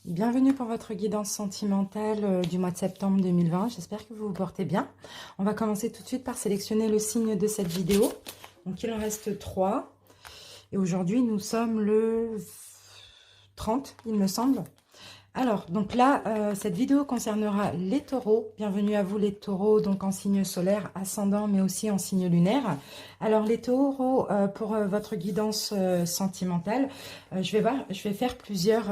Bienvenue pour votre guidance sentimentale du mois de septembre 2020. J'espère que vous vous portez bien. On va commencer tout de suite par sélectionner le signe de cette vidéo. Donc il en reste 3. Et aujourd'hui, nous sommes le 30, il me semble. Alors, donc là, cette vidéo concernera les taureaux. Bienvenue à vous les taureaux, donc en signe solaire, ascendant, mais aussi en signe lunaire. Alors, les taureaux, pour votre guidance sentimentale, je vais faire plusieurs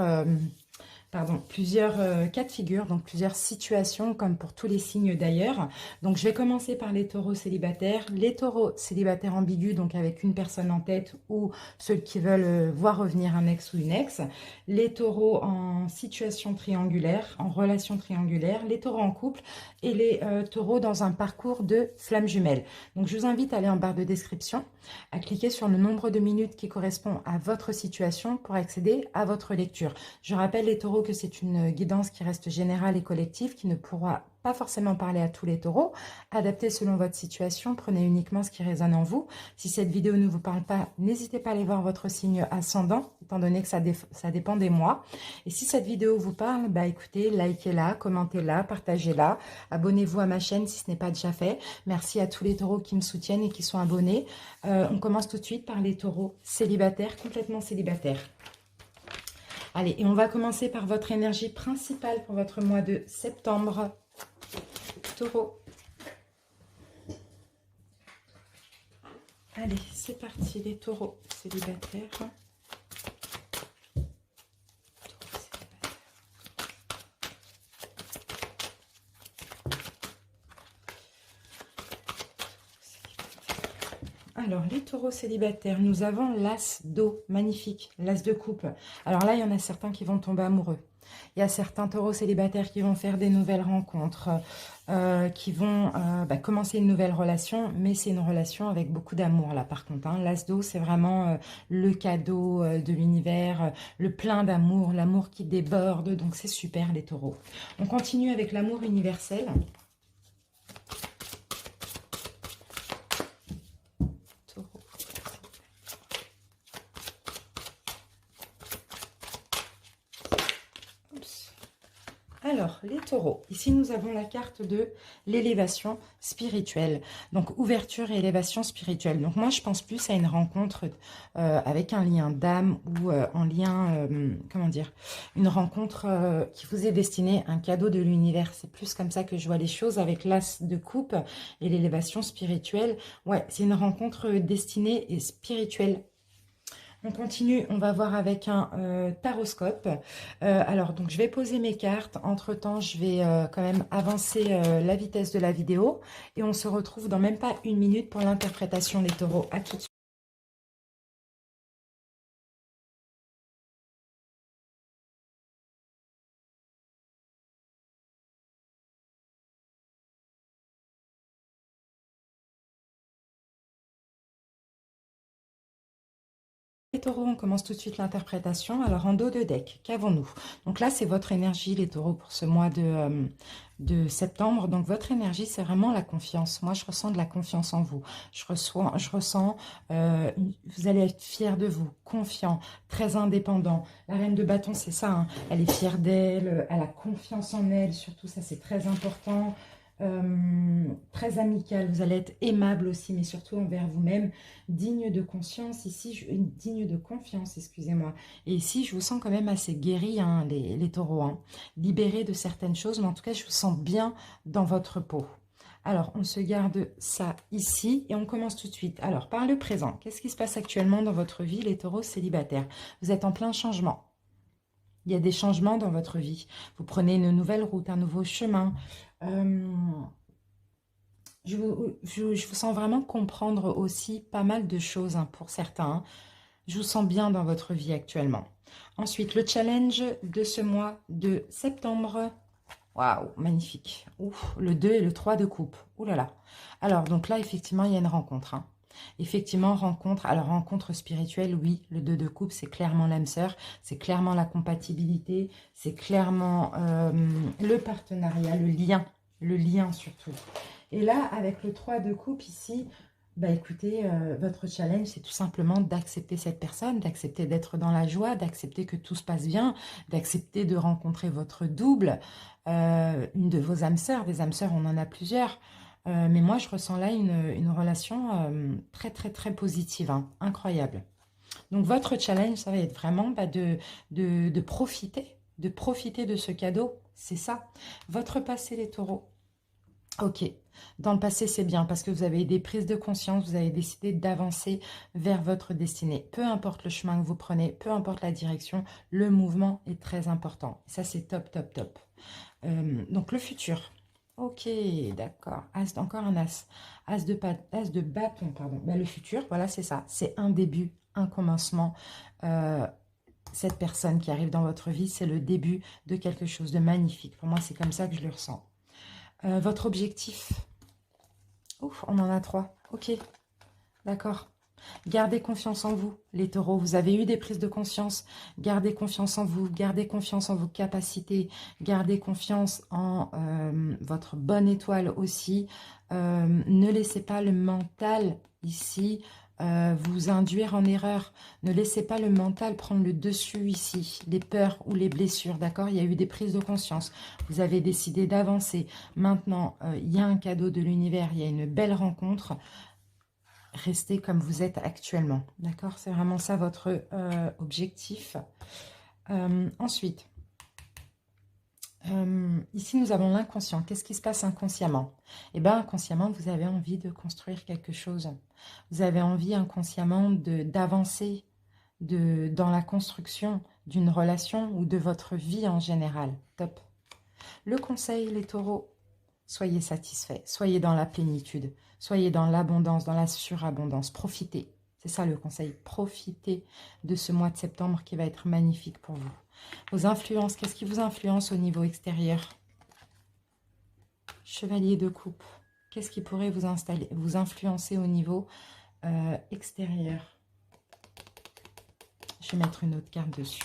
cas de figure, donc plusieurs situations, comme pour tous les signes d'ailleurs. Donc, je vais commencer par les taureaux célibataires. Les taureaux célibataires ambigus, donc avec une personne en tête ou ceux qui veulent voir revenir un ex ou une ex. Les taureaux en situation triangulaire, en relation triangulaire. Les taureaux en couple et les taureaux dans un parcours de flammes jumelles. Donc, je vous invite à aller en barre de description, à cliquer sur le nombre de minutes qui correspond à votre situation pour accéder à votre lecture. Je rappelle les taureaux que c'est une guidance qui reste générale et collective, qui ne pourra pas forcément parler à tous les taureaux. Adaptez selon votre situation, prenez uniquement ce qui résonne en vous. Si cette vidéo ne vous parle pas, n'hésitez pas à aller voir votre signe ascendant, étant donné que ça dépend des mois. Et si cette vidéo vous parle, bah écoutez, likez-la, commentez-la, partagez-la, abonnez-vous à ma chaîne si ce n'est pas déjà fait. Merci à tous les taureaux qui me soutiennent et qui sont abonnés. On commence tout de suite par les taureaux célibataires, complètement célibataires. Allez, et on va commencer par votre énergie principale pour votre mois de septembre. Taureau. Allez, c'est parti, les taureaux célibataires. Alors, les taureaux célibataires, nous avons l'as d'eau, magnifique, l'as de coupe. Alors là, il y en a certains qui vont tomber amoureux. Il y a certains taureaux célibataires qui vont faire des nouvelles rencontres, qui vont commencer une nouvelle relation, mais c'est une relation avec beaucoup d'amour là par contre. Hein. L'as d'eau, c'est vraiment le cadeau de l'univers, le plein d'amour, l'amour qui déborde, donc c'est super les taureaux. On continue avec l'amour universel. Alors, les taureaux, ici nous avons la carte de l'élévation spirituelle. Donc, ouverture et élévation spirituelle. Donc, moi, je pense plus à une rencontre avec un lien d'âme ou en lien, comment dire, une rencontre qui vous est destinée, un cadeau de l'univers. C'est plus comme ça que je vois les choses avec l'as de coupe et l'élévation spirituelle. Ouais, c'est une rencontre destinée et spirituelle. On continue, on va voir avec un taroscope. Alors, donc, je vais poser mes cartes. Entre-temps, je vais quand même avancer la vitesse de la vidéo. Et on se retrouve dans même pas une minute pour l'interprétation des taureaux. À tout de suite. Les taureaux, on commence tout de suite l'interprétation. Alors, en dos de deck, qu'avons-nous? Donc là, c'est votre énergie, les taureaux, pour ce mois de septembre. Donc, votre énergie, c'est vraiment la confiance. Moi, je ressens de la confiance en vous. Je ressens vous allez être fiers de vous, confiant, très indépendant. La reine de bâton, c'est ça. Hein. Elle est fière d'elle, elle a confiance en elle. Surtout, ça, c'est très important. Très amical, vous allez être aimable aussi, mais surtout envers vous-même, digne de conscience, digne de confiance, excusez-moi. Et ici, je vous sens quand même assez guéri, hein, les taureaux, hein, libérés de certaines choses, mais en tout cas, je vous sens bien dans votre peau. Alors, on se garde ça ici et on commence tout de suite. Alors, par le présent, qu'est-ce qui se passe actuellement dans votre vie, les taureaux célibataires? Vous êtes en plein changement. Il y a des changements dans votre vie. Vous prenez une nouvelle route, un nouveau chemin. Je vous sens vraiment comprendre aussi pas mal de choses hein, pour certains. Hein. Je vous sens bien dans votre vie actuellement. Ensuite, le challenge de ce mois de septembre. Waouh, magnifique. Ouf, le 2 et le 3 de coupe. Ouh là là. Alors, donc là, effectivement, il y a une rencontre. Hein. Effectivement, rencontre. Alors, rencontre spirituelle, oui. Le 2 de coupe, c'est clairement l'âme sœur. C'est clairement la compatibilité. C'est clairement le partenariat, le lien. Le lien surtout. Et là, avec le 3 de coupe ici, Bah écoutez, votre challenge, c'est tout simplement d'accepter cette personne, d'accepter d'être dans la joie, d'accepter que tout se passe bien, d'accepter de rencontrer votre double, une de vos âmes sœurs. Des âmes sœurs, on en a plusieurs. Mais moi, je ressens là une relation très, très, très positive, hein, incroyable. Donc, votre challenge, ça va être vraiment bah, de profiter de ce cadeau. C'est ça. Votre passé, les taureaux. Ok, dans le passé c'est bien parce que vous avez des prises de conscience, vous avez décidé d'avancer vers votre destinée. Peu importe le chemin que vous prenez, peu importe la direction, le mouvement est très important. Ça c'est top, top, top. Donc le futur. Ok, d'accord. As, encore un as. As de bâton, pardon. Ben, le futur, voilà, c'est ça. C'est un début, un commencement. Euh, cette personne qui arrive dans votre vie, c'est le début de quelque chose de magnifique. Pour moi, c'est comme ça que je le ressens. Votre objectif. Ouf, on en a 3. Ok, d'accord. Gardez confiance en vous, les taureaux. Vous avez eu des prises de conscience. Gardez confiance en vous. Gardez confiance en vos capacités. Gardez confiance en votre bonne étoile aussi. Ne laissez pas le mental ici vous induire en erreur. Ne laissez pas le mental prendre le dessus ici. Les peurs ou les blessures, d'accord? Il y a eu des prises de conscience. Vous avez décidé d'avancer. Maintenant, il y a un cadeau de l'univers. Il y a une belle rencontre. Restez comme vous êtes actuellement. D'accord? C'est vraiment ça votre objectif. Ensuite, ici nous avons l'inconscient. Qu'est-ce qui se passe inconsciemment? Eh bien, inconsciemment, vous avez envie de construire quelque chose. Vous avez envie inconsciemment d'avancer dans la construction d'une relation ou de votre vie en général. Top. Le conseil, les taureaux, soyez satisfaits, soyez dans la plénitude, soyez dans l'abondance, dans la surabondance. Profitez, c'est ça le conseil, profitez de ce mois de septembre qui va être magnifique pour vous. Vos influences, qu'est-ce qui vous influence au niveau extérieur? Chevalier de coupe, qu'est-ce qui pourrait vous influencer au niveau extérieur? Je vais mettre une autre carte dessus.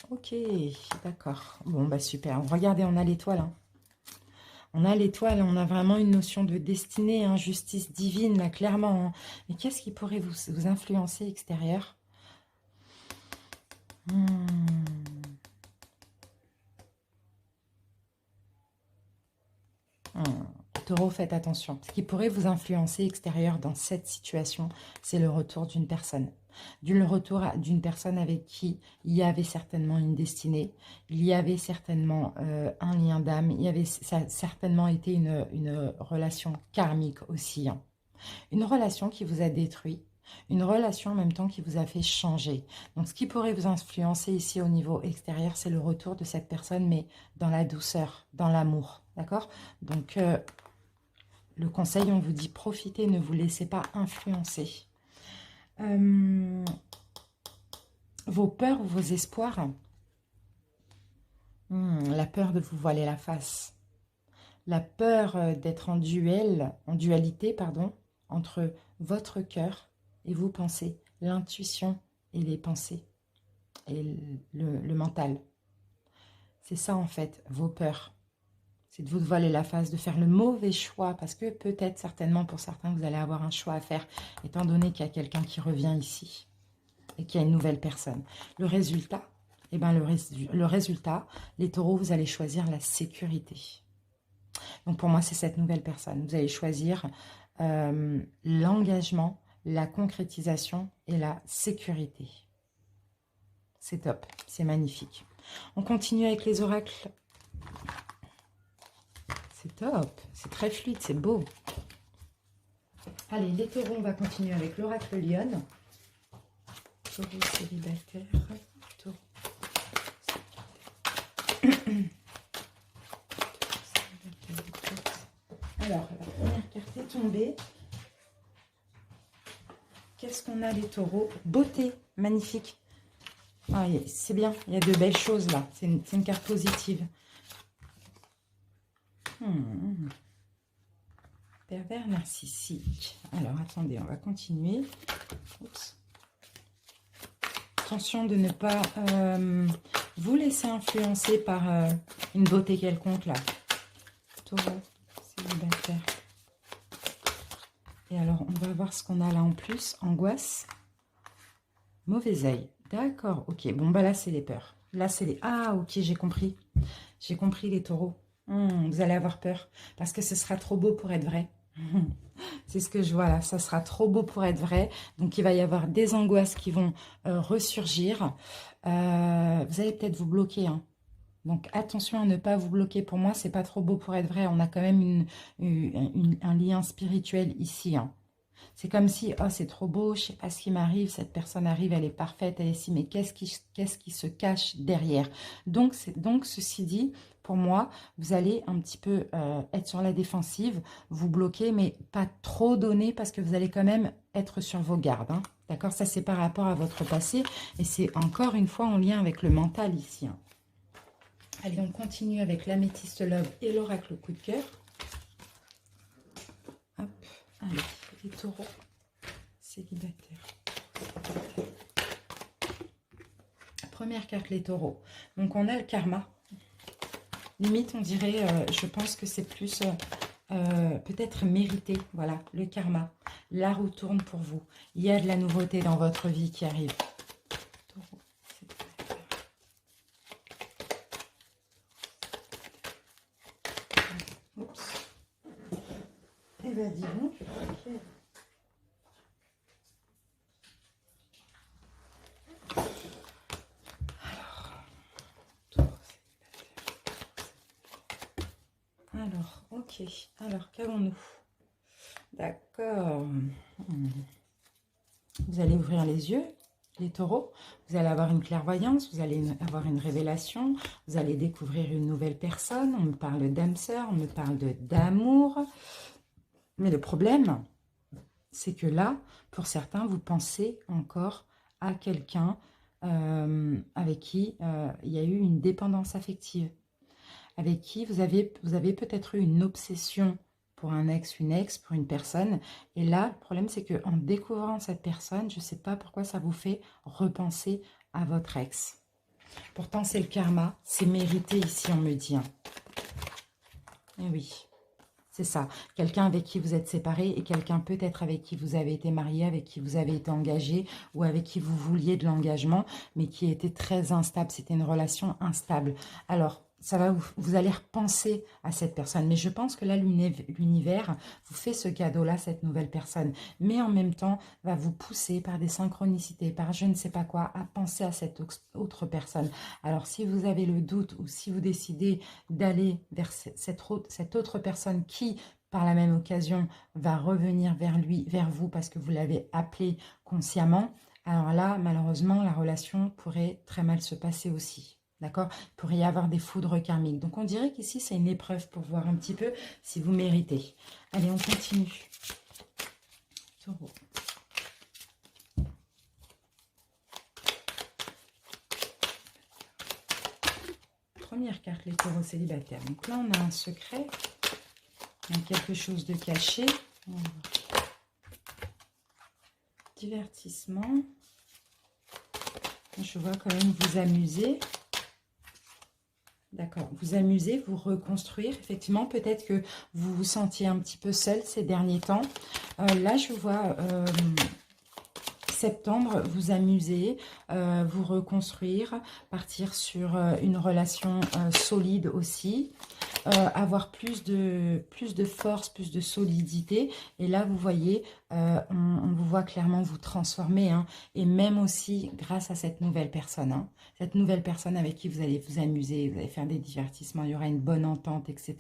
Ok, d'accord. Bon, bah super. Regardez, on a l'étoile. Hein. On a l'étoile, on a vraiment une notion de destinée, hein, justice divine, là, clairement. Hein. Mais qu'est-ce qui pourrait vous influencer extérieur? Taureau, faites attention. Ce qui pourrait vous influencer extérieur dans cette situation, c'est le retour d'une personne. Le retour d'une personne avec qui il y avait certainement une destinée, il y avait certainement un lien d'âme, ça a certainement été une relation karmique aussi. Hein. Une relation qui vous a détruit, une relation en même temps qui vous a fait changer. Donc ce qui pourrait vous influencer ici au niveau extérieur, c'est le retour de cette personne, mais dans la douceur, dans l'amour. D'accord? Donc le conseil, on vous dit profitez, ne vous laissez pas influencer. Vos peurs ou vos espoirs, la peur de vous voiler la face, la peur d'être en dualité, pardon, entre votre cœur et vos pensées, l'intuition et les pensées, et le mental. C'est ça en fait, vos peurs. C'est de vous voiler la face, de faire le mauvais choix, parce que peut-être, certainement pour certains, vous allez avoir un choix à faire, étant donné qu'il y a quelqu'un qui revient ici, et qu'il y a une nouvelle personne. Le résultat, eh ben le résultat, les taureaux, vous allez choisir la sécurité. Donc pour moi, c'est cette nouvelle personne. Vous allez choisir l'engagement, la concrétisation et la sécurité. C'est top, c'est magnifique. On continue avec les oracles. C'est top, c'est très fluide, c'est beau. Allez, les taureaux, on va continuer avec l'oracle lionne. Taureau célibataire. Taureau. Alors, la première carte est tombée. Qu'est-ce qu'on a, les taureaux? Beauté, magnifique. Ah, c'est bien, il y a de belles choses là. C'est une carte positive. Pervers narcissique. Alors, attendez, on va continuer. Oups. Attention de ne pas vous laisser influencer par une beauté quelconque, là. Taureau, célibataire. Et alors, on va voir ce qu'on a là en plus. Angoisse. Mauvais œil. D'accord, ok. Bon, bah là, c'est les peurs. Là, c'est les... Ah, ok, j'ai compris. J'ai compris les taureaux. Vous allez avoir peur. Parce que ce sera trop beau pour être vrai. C'est ce que je vois là. Ça sera trop beau pour être vrai. Donc, il va y avoir des angoisses qui vont ressurgir. Vous allez peut-être vous bloquer, hein. Donc, attention à ne pas vous bloquer. Pour moi, c'est pas trop beau pour être vrai. On a quand même un lien spirituel ici, hein. C'est comme si, oh, c'est trop beau, je sais pas ce qui m'arrive, cette personne arrive, elle est parfaite, elle est ici, mais qu'est-ce qui se cache derrière? Donc, ceci dit, pour moi, vous allez un petit peu être sur la défensive, vous bloquer, mais pas trop donner, parce que vous allez quand même être sur vos gardes, hein. D'accord? Ça, c'est par rapport à votre passé, et c'est encore une fois en lien avec le mental ici, hein. Allez, on continue avec l'améthyste love et l'oracle coup de cœur. Hop, allez, les taureaux célibataires. Première carte, les taureaux. Donc, on a le karma. Limite, on dirait, je pense que c'est plus peut-être mérité. Voilà, le karma. La roue tourne pour vous. Il y a de la nouveauté dans votre vie qui arrive. Taureau célibataire. Oups. Eh bien, dis donc. Okay. Alors, ok. Alors, qu'avons-nous? D'accord. Vous allez ouvrir les yeux, les taureaux. Vous allez avoir une clairvoyance, vous allez avoir une révélation. Vous allez découvrir une nouvelle personne. On me parle d'âme sœur, on me parle d'amour. Mais le problème, c'est que là, pour certains, vous pensez encore à quelqu'un avec qui il y a eu une dépendance affective, avec qui vous avez peut-être eu une obsession pour un ex, une ex, pour une personne. Et là, le problème, c'est qu'en découvrant cette personne, je ne sais pas pourquoi ça vous fait repenser à votre ex. Pourtant, c'est le karma, c'est mérité ici, on me dit. Et oui, c'est ça. Quelqu'un avec qui vous êtes séparé et quelqu'un peut-être avec qui vous avez été marié, avec qui vous avez été engagé ou avec qui vous vouliez de l'engagement, mais qui était très instable. C'était une relation instable. Alors, ça va vous allez repenser à cette personne. Mais je pense que là, l'univers vous fait ce cadeau-là, cette nouvelle personne. Mais en même temps, va vous pousser par des synchronicités, par je ne sais pas quoi, à penser à cette autre personne. Alors, si vous avez le doute ou si vous décidez d'aller vers cette autre personne qui, par la même occasion, va revenir vers lui, vers vous, parce que vous l'avez appelé consciemment, alors là, malheureusement, la relation pourrait très mal se passer aussi. D'accord? Il pourrait y avoir des foudres karmiques. Donc, on dirait qu'ici, c'est une épreuve pour voir un petit peu si vous méritez. Allez, on continue. Taureau. Première carte, les taureaux célibataires. Donc là, on a un secret. Il y a quelque chose de caché. Divertissement. Je vois quand même vous amuser. D'accord, vous amuser, vous reconstruire. Effectivement, peut-être que vous vous sentiez un petit peu seul ces derniers temps. Là, je vois septembre, vous amuser, vous reconstruire, partir sur une relation solide aussi. Avoir plus de force, plus de solidité. Et là, vous voyez, on vous voit clairement vous transformer. Hein, et même aussi grâce à cette nouvelle personne. Hein, cette nouvelle personne avec qui vous allez vous amuser, vous allez faire des divertissements, il y aura une bonne entente, etc.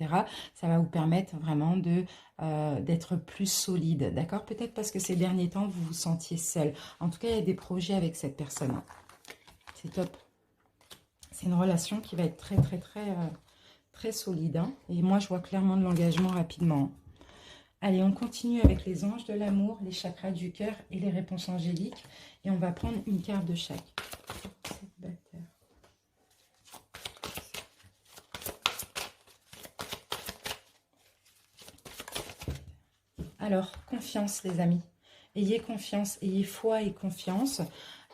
Ça va vous permettre vraiment d'être plus solide. D'accord? Peut-être parce que ces derniers temps, vous vous sentiez seul. En tout cas, il y a des projets avec cette personne. C'est top. C'est une relation qui va être très, très, très... très solide, hein. Et moi je vois clairement de l'engagement rapidement. Allez, on continue avec les anges de l'amour, les chakras du cœur et les réponses angéliques, et on va prendre une carte de chaque. Célibataire. Alors, confiance, les amis. Ayez confiance, ayez foi et confiance.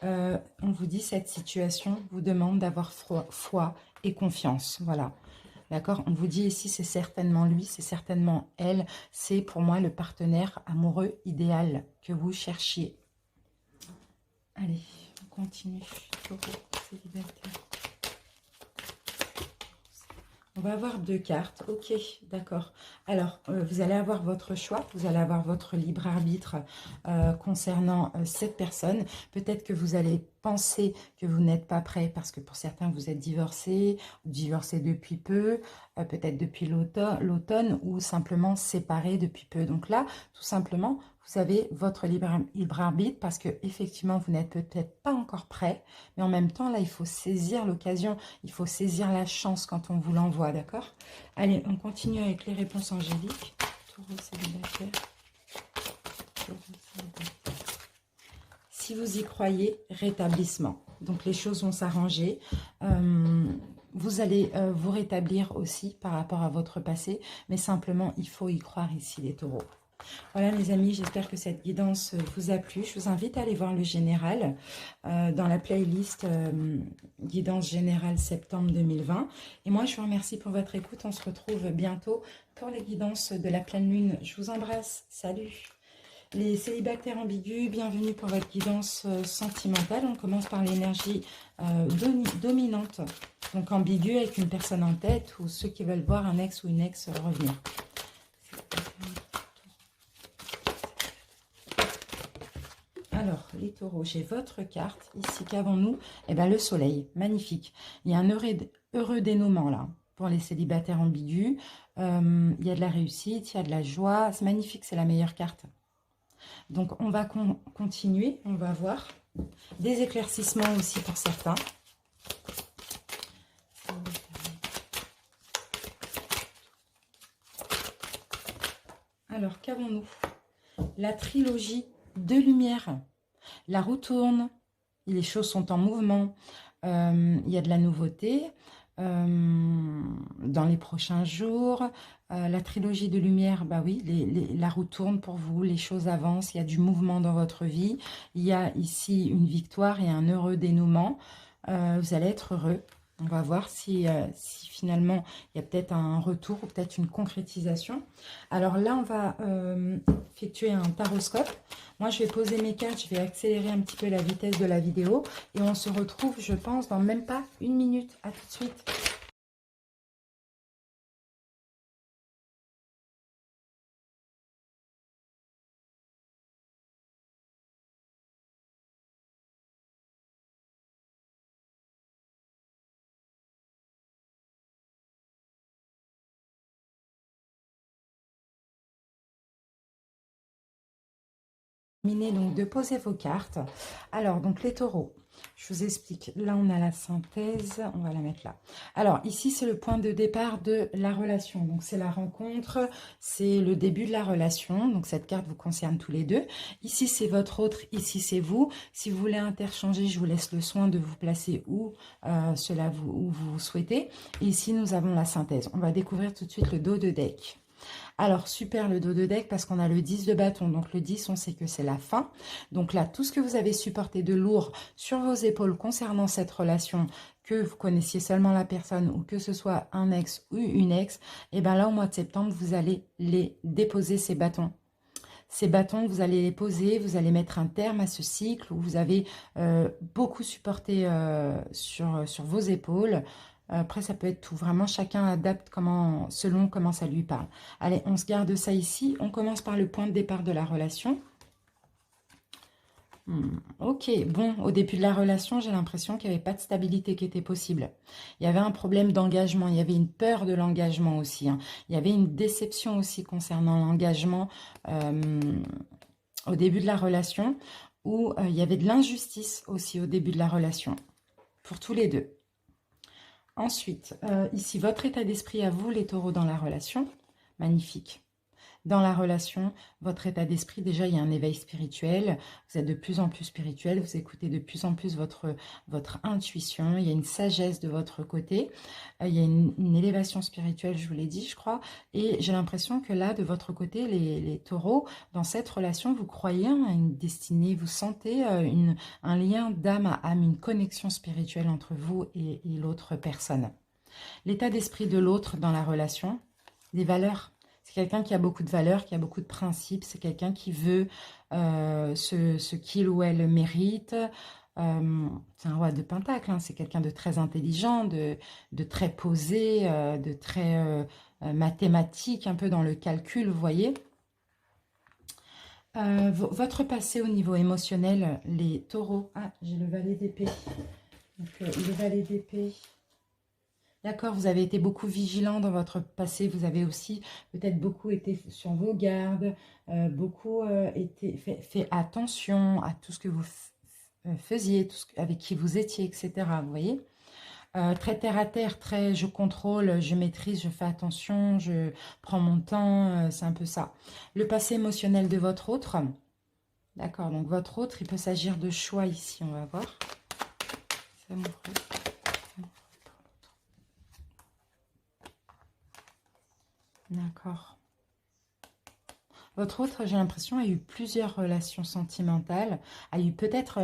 On vous dit, cette situation vous demande d'avoir foi et confiance. Voilà. D'accord? On vous dit ici, c'est certainement lui, c'est certainement elle. C'est pour moi le partenaire amoureux idéal que vous cherchiez. Allez, on continue. Taureau, célibataire. On va avoir 2 cartes. Ok, d'accord. Alors, vous allez avoir votre choix. Vous allez avoir votre libre arbitre concernant cette personne. Peut-être que vous allez penser que vous n'êtes pas prêt parce que pour certains, vous êtes divorcés, ou divorcés depuis peu, peut-être depuis l'automne ou simplement séparés depuis peu. Donc là, tout simplement, vous avez votre libre arbitre parce que effectivement, vous n'êtes peut-être pas encore prêt. Mais en même temps, là, il faut saisir l'occasion. Il faut saisir la chance quand on vous l'envoie, d'accord? Allez, on continue avec les réponses angéliques. Taureau célibataire. Taureau célibataire. Si vous y croyez, rétablissement. Donc, les choses vont s'arranger. Vous allez vous rétablir aussi par rapport à votre passé. Mais simplement, il faut y croire ici, les taureaux. Voilà mes amis, j'espère que cette guidance vous a plu. Je vous invite à aller voir le général dans la playlist guidance générale septembre 2020. Et moi, je vous remercie pour votre écoute. On se retrouve bientôt pour les guidances de la pleine lune. Je vous embrasse. Salut. Les célibataires ambigus, bienvenue pour votre guidance sentimentale. On commence par l'énergie dominante, donc ambiguë avec une personne en tête ou ceux qui veulent voir un ex ou une ex revenir. Alors, les taureaux, j'ai votre carte. Ici, qu'avons-nous? Eh bien, le soleil, magnifique. Il y a un heureux dénouement, là, pour les célibataires ambigus. Il y a de la réussite, il y a de la joie. C'est magnifique, c'est la meilleure carte. Donc, on va continuer, on va voir. Des éclaircissements aussi pour certains. Alors, qu'avons-nous? La trilogie de lumière. La roue tourne, les choses sont en mouvement, il y a de la nouveauté dans les prochains jours. La trilogie de lumière, bah oui, la roue tourne pour vous, les choses avancent, il y a du mouvement dans votre vie. Il y a ici une victoire et un heureux dénouement. Vous allez être heureux. On va voir si finalement, il y a peut-être un retour ou peut-être une concrétisation. Alors là, on va effectuer un taroscope. Moi, je vais poser mes cartes, je vais accélérer un petit peu la vitesse de la vidéo. Et on se retrouve, je pense, dans même pas 1 minute. À tout de suite. Donc de poser vos cartes. Alors donc les taureaux, je vous explique, là on a la synthèse, on va la mettre là. Alors ici c'est le point de départ de la relation, donc c'est la rencontre, c'est le début de la relation, donc cette carte vous concerne tous les deux. Ici c'est votre autre, ici c'est vous. Si vous voulez interchanger, je vous laisse le soin de vous placer où où vous souhaitez. Et ici nous avons la synthèse. On va découvrir tout de suite le dos de deck. Alors, super le dos de deck parce qu'on a le 10 de bâton. Donc, le 10, on sait que c'est la fin. Donc là, tout ce que vous avez supporté de lourd sur vos épaules concernant cette relation, que vous connaissiez seulement la personne ou que ce soit un ex ou une ex, et bien là, au mois de septembre, vous allez les déposer, ces bâtons. Ces bâtons, vous allez les poser, vous allez mettre un terme à ce cycle où vous avez beaucoup supporté sur vos épaules. Après, ça peut être tout. Vraiment, chacun adapte selon comment ça lui parle. Allez, on se garde ça ici. On commence par le point de départ de la relation. Ok, bon, au début de la relation, j'ai l'impression qu'il n'y avait pas de stabilité qui était possible. Il y avait un problème d'engagement, il y avait une peur de l'engagement aussi. Il y avait une déception aussi concernant l'engagement au début de la relation, où il y avait de l'injustice aussi au début de la relation, pour tous les deux. Ensuite, ici, votre état d'esprit à vous, les taureaux, dans la relation. Magnifique. dans la relation, votre état d'esprit, déjà, il y a un éveil spirituel. Vous êtes de plus en plus spirituel. Vous écoutez de plus en plus votre intuition. Il y a une sagesse de votre côté. Il y a une élévation spirituelle, je vous l'ai dit, je crois. Et j'ai l'impression que là, de votre côté, les taureaux, dans cette relation, vous croyez à une destinée. Vous sentez un lien d'âme à âme, une connexion spirituelle entre vous et l'autre personne. L'état d'esprit de l'autre dans la relation, les valeurs. C'est quelqu'un qui a beaucoup de valeurs, qui a beaucoup de principes. C'est quelqu'un qui veut ce qu'il ou elle mérite. C'est un roi de pentacle. Hein. C'est quelqu'un de très intelligent, de très posé, de très mathématique, un peu dans le calcul, vous voyez. Votre passé au niveau émotionnel, les taureaux. Ah, j'ai le valet d'épée. Donc, le valet d'épée. D'accord, vous avez été beaucoup vigilant dans votre passé, vous avez aussi peut-être beaucoup été sur vos gardes, beaucoup fait attention à tout ce que vous faisiez, avec qui vous étiez, etc. Vous voyez, très terre à terre, très je contrôle, je maîtrise, je fais attention, je prends mon temps, c'est un peu ça. Le passé émotionnel de votre autre, d'accord, donc votre autre, il peut s'agir de choix ici, on va voir. Ça m'ouvre. D'accord. Votre autre, j'ai l'impression, a eu plusieurs relations sentimentales, a eu peut-être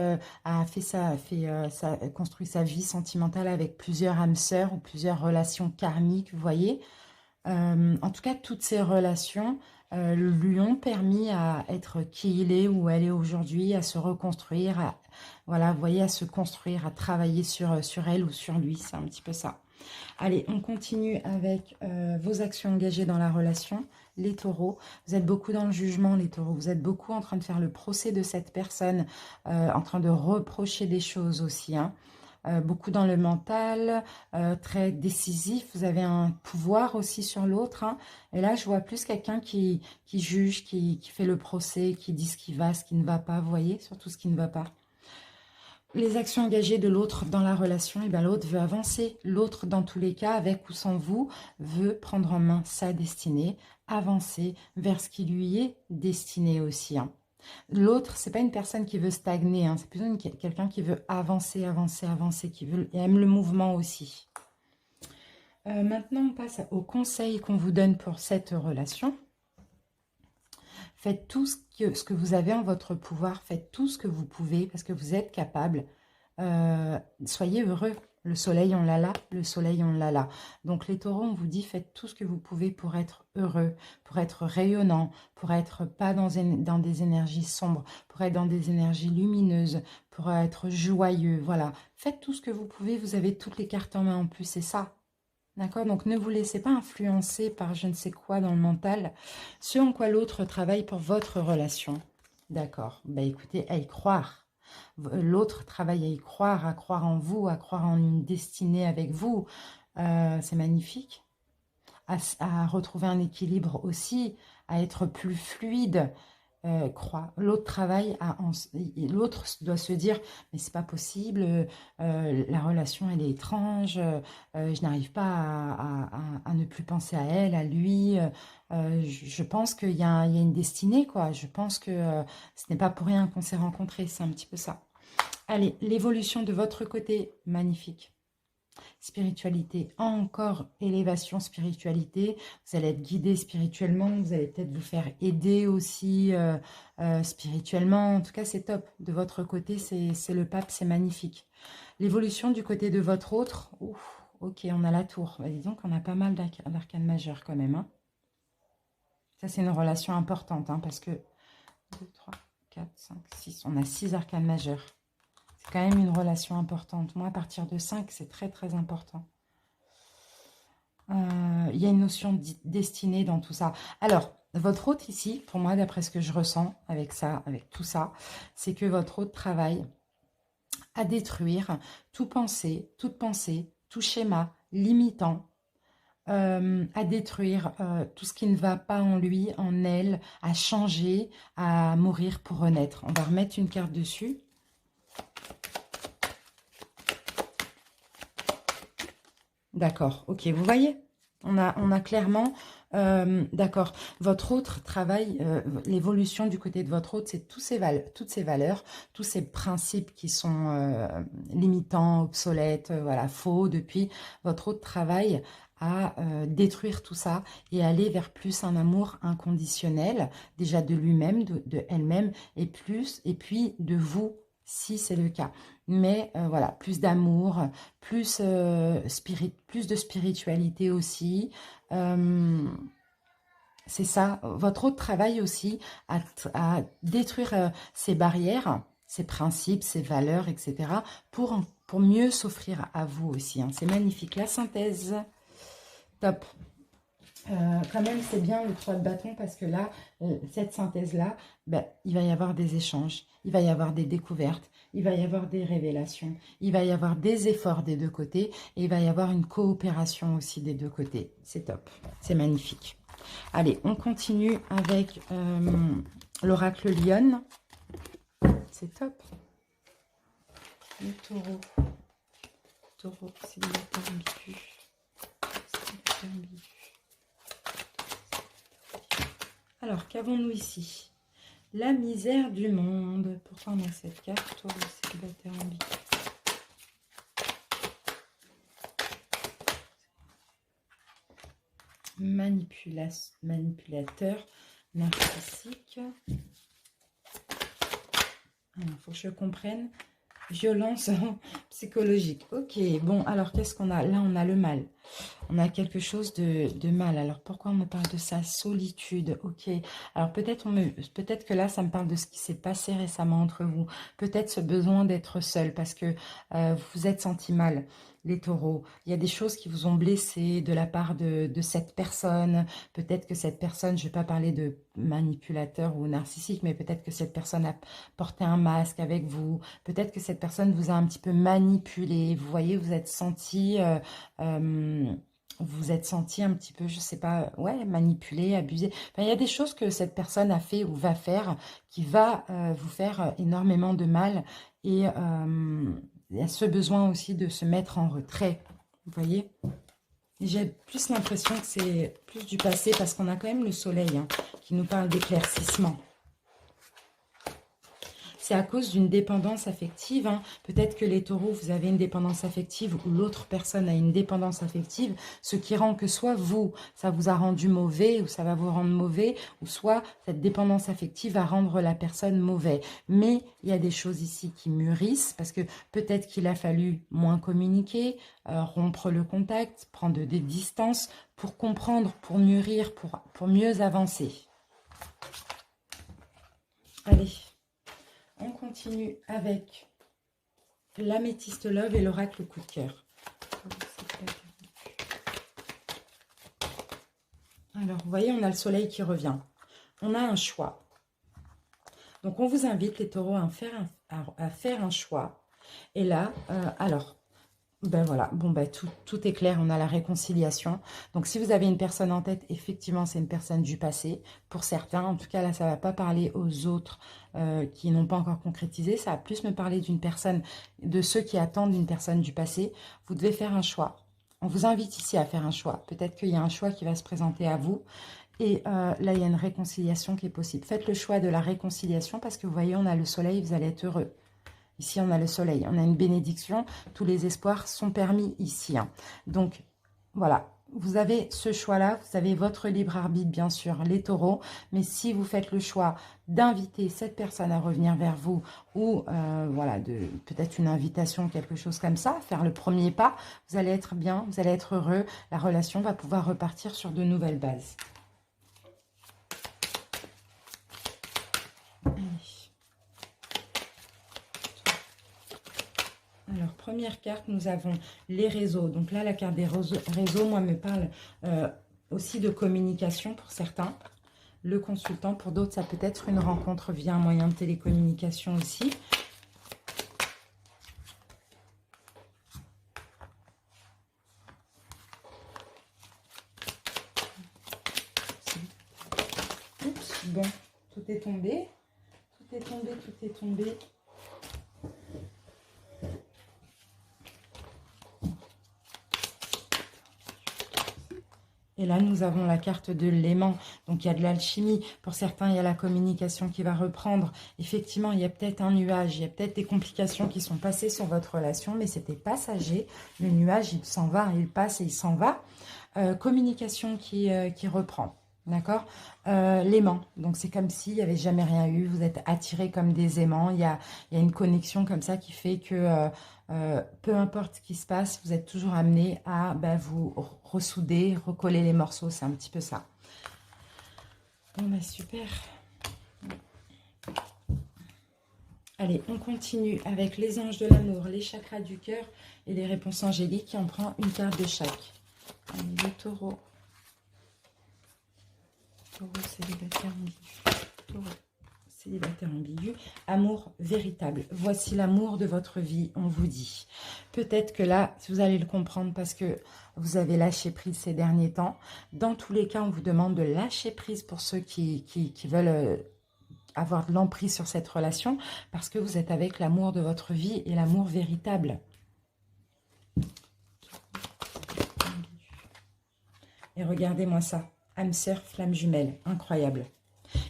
construit sa vie sentimentale avec plusieurs âmes sœurs ou plusieurs relations karmiques, vous voyez. En tout cas, toutes ces relations lui ont permis à être qui il est, où elle est aujourd'hui, à se reconstruire, voilà, vous voyez, à se construire, à travailler sur elle ou sur lui, c'est un petit peu ça. Allez, on continue avec vos actions engagées dans la relation, les taureaux. Vous êtes beaucoup dans le jugement, les taureaux. Vous êtes beaucoup en train de faire le procès de cette personne, en train de reprocher des choses aussi. Hein. Beaucoup dans le mental, très décisif. Vous avez un pouvoir aussi sur l'autre. Hein. Et là, je vois plus quelqu'un qui juge, qui fait le procès, qui dit ce qui va, ce qui ne va pas. Vous voyez, surtout ce qui ne va pas. Les actions engagées de l'autre dans la relation, et bien l'autre veut avancer. L'autre, dans tous les cas, avec ou sans vous, veut prendre en main sa destinée, avancer vers ce qui lui est destiné aussi. Hein. L'autre, c'est pas une personne qui veut stagner, hein, c'est plutôt quelqu'un qui veut avancer, avancer, avancer, qui aime le mouvement aussi. Maintenant, on passe au conseil qu'on vous donne pour cette relation. Faites tout ce que vous avez en votre pouvoir, faites tout ce que vous pouvez parce que vous êtes capable. Soyez heureux. Le soleil, on l'a là. Le soleil, on l'a là. Donc les taureaux, on vous dit, faites tout ce que vous pouvez pour être heureux, pour être rayonnant, pour être pas dans des énergies sombres, pour être dans des énergies lumineuses, pour être joyeux. Voilà. Faites tout ce que vous pouvez. Vous avez toutes les cartes en main en plus, c'est ça. D'accord? Donc, ne vous laissez pas influencer par je ne sais quoi dans le mental, ce en quoi l'autre travaille pour votre relation. D'accord? Ben, écoutez, à y croire. L'autre travaille à y croire en vous, à croire en une destinée avec vous. C'est magnifique. À retrouver un équilibre aussi, à être plus fluide. L'autre travaille l'autre doit se dire mais c'est pas possible, la relation elle est étrange, je n'arrive pas à ne plus penser à elle, à lui, je pense qu'il y a une destinée quoi, je pense que ce n'est pas pour rien qu'on s'est rencontrés, c'est un petit peu ça. Allez, l'évolution de votre côté, magnifique. Spiritualité, encore élévation, spiritualité. Vous allez être guidé spirituellement, vous allez peut-être vous faire aider aussi spirituellement. En tout cas, c'est top. De votre côté, c'est le pape, c'est magnifique. L'évolution du côté de votre autre, ouf, ok, on a la tour. Bah, dis donc, on a pas mal d'arcanes majeures quand même. Hein. Ça, c'est une relation importante hein, parce que 2, 3, 4, 5, 6, on a 6 arcanes majeures. C'est quand même une relation importante. Moi, à partir de 5, c'est très, très important. Il y a une notion de destinée dans tout ça. Alors, votre hôte ici, pour moi, d'après ce que je ressens avec ça, avec tout ça, c'est que votre hôte travaille à détruire toute pensée, tout schéma limitant, à détruire tout ce qui ne va pas en lui, en elle, à changer, à mourir pour renaître. On va remettre une carte dessus. D'accord, ok, vous voyez, on a clairement D'accord. Votre autre travail, l'évolution du côté de votre autre, c'est toutes ces valeurs, tous ces principes qui sont limitants, obsolètes, voilà, faux, depuis votre autre travail à détruire tout ça et aller vers plus un amour inconditionnel, déjà de lui-même, de elle-même, et puis de vous, si c'est le cas. Mais voilà, plus d'amour, plus de spiritualité aussi. Euh, c'est ça, votre autre travail aussi à détruire ces barrières, ces principes, ces valeurs, etc. pour mieux s'offrir à vous aussi, hein. C'est magnifique. La synthèse, top. Quand même, c'est bien le 3 de bâton parce que là, cette synthèse-là, ben, il va y avoir des échanges, il va y avoir des découvertes, il va y avoir des révélations, il va y avoir des efforts des deux côtés et il va y avoir une coopération aussi des deux côtés. C'est top, c'est magnifique. Allez, on continue avec l'oracle Lionne. C'est top. Le taureau. Taureau, célibataire ambigu. Célibataire ambigu. Alors, qu'avons-nous ici? La misère du monde. Pourquoi on a cette carte? Taureau, célibataire ambigu. Manipulateur narcissique. Il faut que je comprenne. Violence psychologique. Ok, bon, alors qu'est-ce qu'on a? Là, on a le mal. On a quelque chose de mal. Alors, pourquoi on me parle de sa solitude? Ok, alors peut-être que là, ça me parle de ce qui s'est passé récemment entre vous. Peut-être ce besoin d'être seul parce que vous vous êtes senti mal, les taureaux. Il y a des choses qui vous ont blessé de la part de cette personne. Peut-être que cette personne, je ne vais pas parler de manipulateur ou narcissique, mais peut-être que cette personne a porté un masque avec vous. Peut-être que cette personne vous a un petit peu manipulé. Vous voyez, vous êtes senti un petit peu, je sais pas, ouais, manipulé, abusé. Enfin, il y a des choses que cette personne a fait ou va faire qui va vous faire énormément de mal. Et il y a ce besoin aussi de se mettre en retrait. Vous voyez? J'ai plus l'impression que c'est plus du passé parce qu'on a quand même le soleil hein, qui nous parle d'éclaircissement. C'est à cause d'une dépendance affective. Hein. Peut-être que les taureaux, vous avez une dépendance affective ou l'autre personne a une dépendance affective, ce qui rend que soit vous, ça vous a rendu mauvais ou ça va vous rendre mauvais, ou soit cette dépendance affective va rendre la personne mauvais. Mais il y a des choses ici qui mûrissent parce que peut-être qu'il a fallu moins communiquer, rompre le contact, prendre des distances pour comprendre, pour mûrir, pour mieux avancer. Allez. On continue avec l'améthyste love et l'oracle coup de cœur. Alors, vous voyez, on a le soleil qui revient. On a un choix. Donc, on vous invite, les taureaux, à faire un choix. Et là, alors, ben voilà, bon ben tout est clair, on a la réconciliation. Donc si vous avez une personne en tête, effectivement c'est une personne du passé. Pour certains, en tout cas là ça ne va pas parler aux autres qui n'ont pas encore concrétisé. Ça va plus me parler d'une personne, de ceux qui attendent une personne du passé. Vous devez faire un choix. On vous invite ici à faire un choix. Peut-être qu'il y a un choix qui va se présenter à vous. Et là, il y a une réconciliation qui est possible. Faites le choix de la réconciliation parce que vous voyez, on a le soleil, vous allez être heureux. Ici, on a le soleil, on a une bénédiction. Tous les espoirs sont permis ici. Hein. Donc, voilà. Vous avez ce choix-là. Vous avez votre libre arbitre, bien sûr, les taureaux. Mais si vous faites le choix d'inviter cette personne à revenir vers vous ou, voilà, peut-être une invitation, quelque chose comme ça, faire le premier pas, vous allez être bien, vous allez être heureux. La relation va pouvoir repartir sur de nouvelles bases. Alors, première carte, nous avons les réseaux. Donc là, la carte des réseaux, moi, me parle aussi de communication pour certains. Le consultant, pour d'autres, ça peut être une rencontre via un moyen de télécommunication aussi. Oups, bon, tout est tombé. Tout est tombé, tout est tombé. Et là, nous avons la carte de l'aimant. Donc, il y a de l'alchimie. Pour certains, il y a la communication qui va reprendre. Effectivement, il y a peut-être un nuage. Il y a peut-être des complications qui sont passées sur votre relation, mais c'était passager. Le nuage, il s'en va, il passe et il s'en va. Communication qui reprend. D'accord. L'aimant. Donc, c'est comme s'il n'y avait jamais rien eu. Vous êtes attirés comme des aimants. Il y a une connexion comme ça qui fait que peu importe ce qui se passe, vous êtes toujours amené à vous ressouder, recoller les morceaux. C'est un petit peu ça. Bon, bah super. Allez, on continue avec les anges de l'amour, les chakras du cœur et les réponses angéliques. Et on prend une carte de chaque. Allez, le taureau. Taureau célibataire ambigu. Taureau célibataire ambigu. Amour véritable. Voici l'amour de votre vie, on vous dit. Peut-être que là, vous allez le comprendre parce que vous avez lâché prise ces derniers temps. Dans tous les cas, on vous demande de lâcher prise pour ceux qui veulent avoir de l'emprise sur cette relation parce que vous êtes avec l'amour de votre vie et l'amour véritable. Et regardez-moi ça. Âme sœur, flamme jumelle. Incroyable.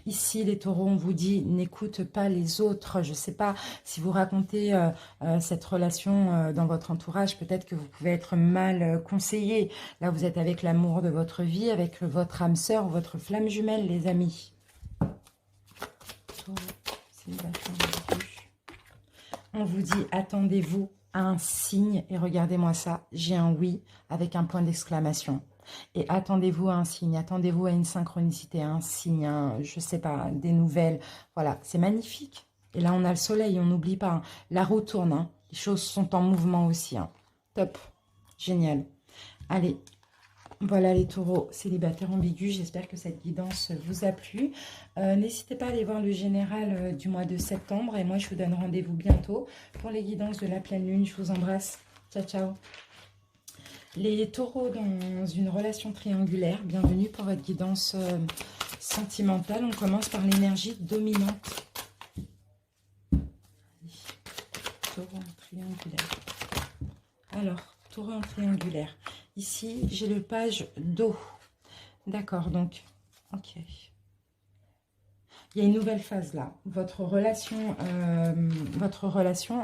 Ici, les taureaux, on vous dit, n'écoute pas les autres. Je ne sais pas si vous racontez cette relation dans votre entourage, peut-être que vous pouvez être mal conseillé. Là, vous êtes avec l'amour de votre vie, avec votre âme sœur, votre flamme jumelle, les amis. On vous dit, attendez-vous à un signe. Et regardez-moi ça, j'ai un oui avec un point d'exclamation. Et attendez-vous à un signe, attendez-vous à une synchronicité, à un signe, je ne sais pas, des nouvelles. Voilà, c'est magnifique. Et là, on a le soleil, on n'oublie pas. Hein. La roue tourne, hein. Les choses sont en mouvement aussi. Hein. Top, génial. Allez, voilà les taureaux célibataires ambigus. J'espère que cette guidance vous a plu. N'hésitez pas à aller voir le général du mois de septembre. Et moi, je vous donne rendez-vous bientôt pour les guidances de la pleine lune. Je vous embrasse. Ciao, ciao. Les taureaux dans une relation triangulaire, bienvenue pour votre guidance sentimentale. On commence par l'énergie dominante. Taureau en triangulaire. Alors, taureau en triangulaire. Ici, j'ai le page d'eau. D'accord, donc, ok. Il y a une nouvelle phase là. Votre relation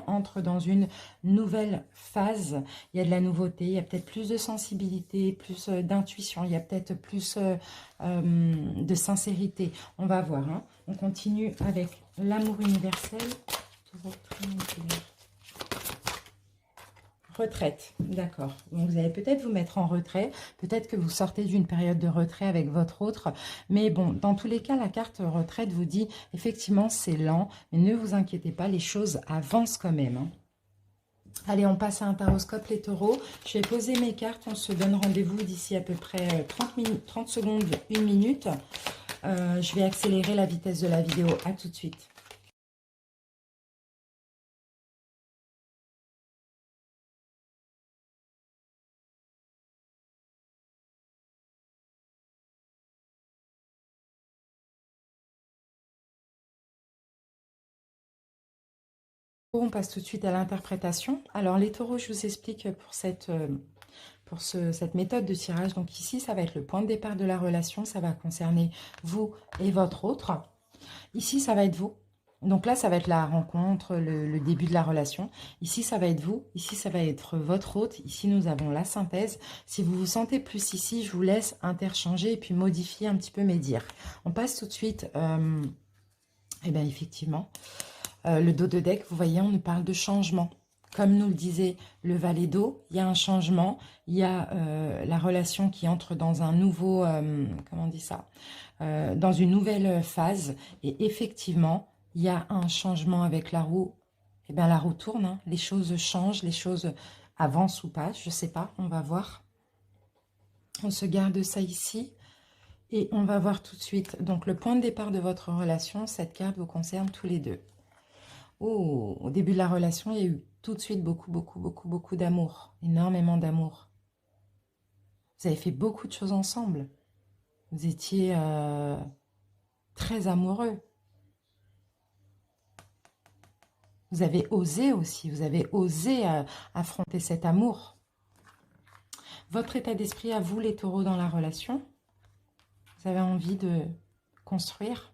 entre dans une nouvelle phase. Il y a de la nouveauté, il y a peut-être plus de sensibilité, plus d'intuition, il y a peut-être plus de sincérité. On va voir. Hein. On continue avec l'amour universel. Retraite, d'accord. Donc, vous allez peut-être vous mettre en retrait. Peut-être que vous sortez d'une période de retrait avec votre autre. Mais bon, dans tous les cas, la carte retraite vous dit, effectivement, c'est lent. Mais ne vous inquiétez pas, les choses avancent quand même. Hein. Allez, on passe à un taroscope, les taureaux. Je vais poser mes cartes. On se donne rendez-vous d'ici à peu près 30 secondes, 1 minute. Je vais accélérer la vitesse de la vidéo. À tout de suite. On passe tout de suite à l'interprétation. Alors, les taureaux, je vous explique pour cette méthode de tirage. Donc ici, ça va être le point de départ de la relation. Ça va concerner vous et votre autre. Ici, ça va être vous. Donc là, ça va être la rencontre, le début de la relation. Ici, ça va être vous. Ici, ça va être votre hôte. Ici, nous avons la synthèse. Si vous vous sentez plus ici, je vous laisse interchanger et puis modifier un petit peu mes dires. On passe tout de suite, eh bien effectivement, le dos de deck, vous voyez, on nous parle de changement. Comme nous le disait le valet d'eau, il y a un changement, il y a la relation qui entre dans un nouveau, comment on dit ça, dans une nouvelle phase. Et effectivement, il y a un changement avec la roue. Eh bien, la roue tourne, hein. Les choses changent, les choses avancent ou pas, je ne sais pas, on va voir. On se garde ça ici. Et on va voir tout de suite. Donc, le point de départ de votre relation, cette carte vous concerne tous les deux. Oh, au début de la relation, il y a eu tout de suite beaucoup d'amour. Énormément d'amour. Vous avez fait beaucoup de choses ensemble. Vous étiez très amoureux. Vous avez osé aussi. Vous avez osé affronter cet amour. Votre état d'esprit à vous, les taureaux, dans la relation. Vous avez envie de construire.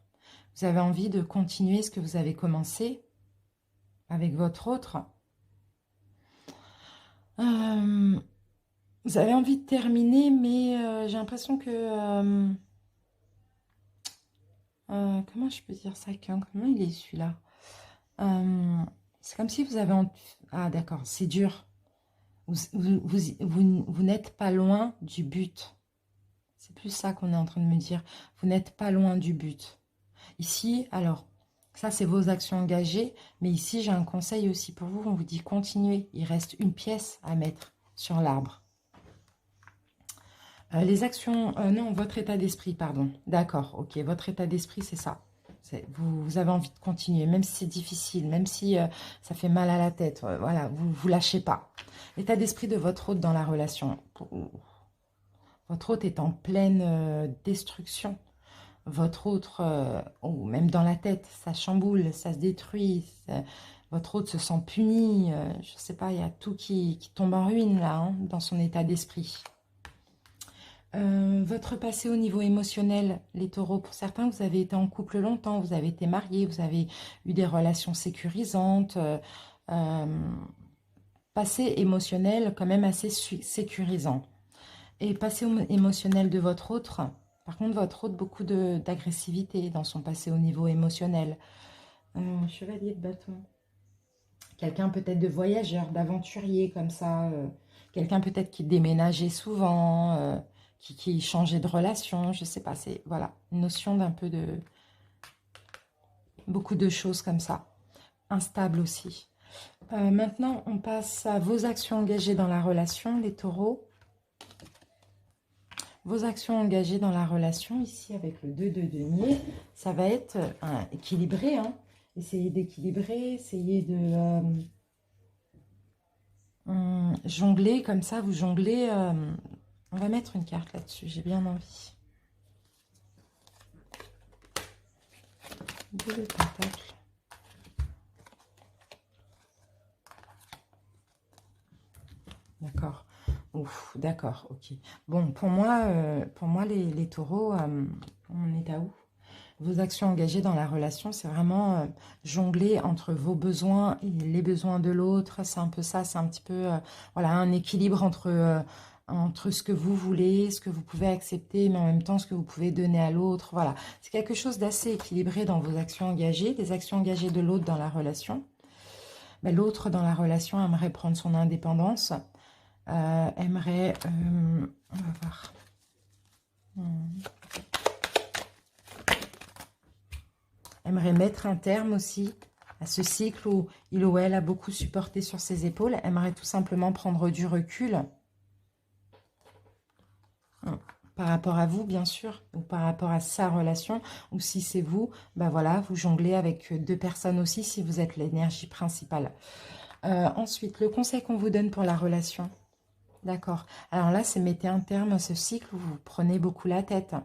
Vous avez envie de continuer ce que vous avez commencé avec votre autre. Vous avez envie de terminer, mais j'ai l'impression que... comment je peux dire ça? Comment il est celui-là? C'est comme si vous avez... Ah d'accord, c'est dur. Vous n'êtes pas loin du but. C'est plus ça qu'on est en train de me dire. Vous n'êtes pas loin du but. Ici, alors, ça c'est vos actions engagées, mais ici j'ai un conseil aussi pour vous. On vous dit continuez. Il reste une pièce à mettre sur l'arbre. Les actions... non, votre état d'esprit, pardon. D'accord, ok. Votre état d'esprit, c'est ça. Vous avez envie de continuer, même si c'est difficile, même si ça fait mal à la tête. Voilà, vous lâchez pas. L'état d'esprit de votre hôte dans la relation. Votre hôte est en pleine destruction. Votre autre, ou même dans la tête, ça chamboule, ça se détruit. Votre hôte se sent puni. Je ne sais pas, il y a tout qui tombe en ruine là, hein, dans son état d'esprit. Votre passé au niveau émotionnel, les taureaux, pour certains, vous avez été en couple longtemps, vous avez été mariés, vous avez eu des relations sécurisantes, passé émotionnel quand même assez sécurisant. Et passé émotionnel de votre autre, par contre, votre autre, beaucoup d'agressivité dans son passé au niveau émotionnel. Chevalier de bâton. Quelqu'un peut-être de voyageur, d'aventurier comme ça. Quelqu'un peut-être qui déménageait souvent, qui changeait de relation, je sais pas. C'est voilà, une notion d'un peu de... Beaucoup de choses comme ça. Instable aussi. Maintenant, on passe à vos actions engagées dans la relation, les taureaux. Vos actions engagées dans la relation, ici avec le 2 de denier, ça va être équilibré. Hein. Essayez d'équilibrer, essayez de jongler comme ça, vous jonglez. On va mettre une carte là-dessus, j'ai bien envie. 2 de pentacles. D'accord. Ouf, d'accord, ok. Bon, pour moi les taureaux, on est à où? Vos actions engagées dans la relation, c'est vraiment jongler entre vos besoins et les besoins de l'autre. C'est un peu ça, c'est un petit peu voilà, un équilibre entre ce que vous voulez, ce que vous pouvez accepter, mais en même temps ce que vous pouvez donner à l'autre. Voilà, c'est quelque chose d'assez équilibré dans vos actions engagées, les actions engagées de l'autre dans la relation. Ben, l'autre dans la relation aimerait prendre son indépendance, aimerait... on va voir... aimerait mettre un terme aussi à ce cycle où il ou elle a beaucoup supporté sur ses épaules, aimerait tout simplement prendre du recul par rapport à vous, bien sûr, ou par rapport à sa relation, ou si c'est vous, ben voilà, vous jonglez avec 2 personnes aussi si vous êtes l'énergie principale. Ensuite, le conseil qu'on vous donne pour la relation. D'accord. Alors là, c'est mettez un terme à ce cycle où vous prenez beaucoup la tête,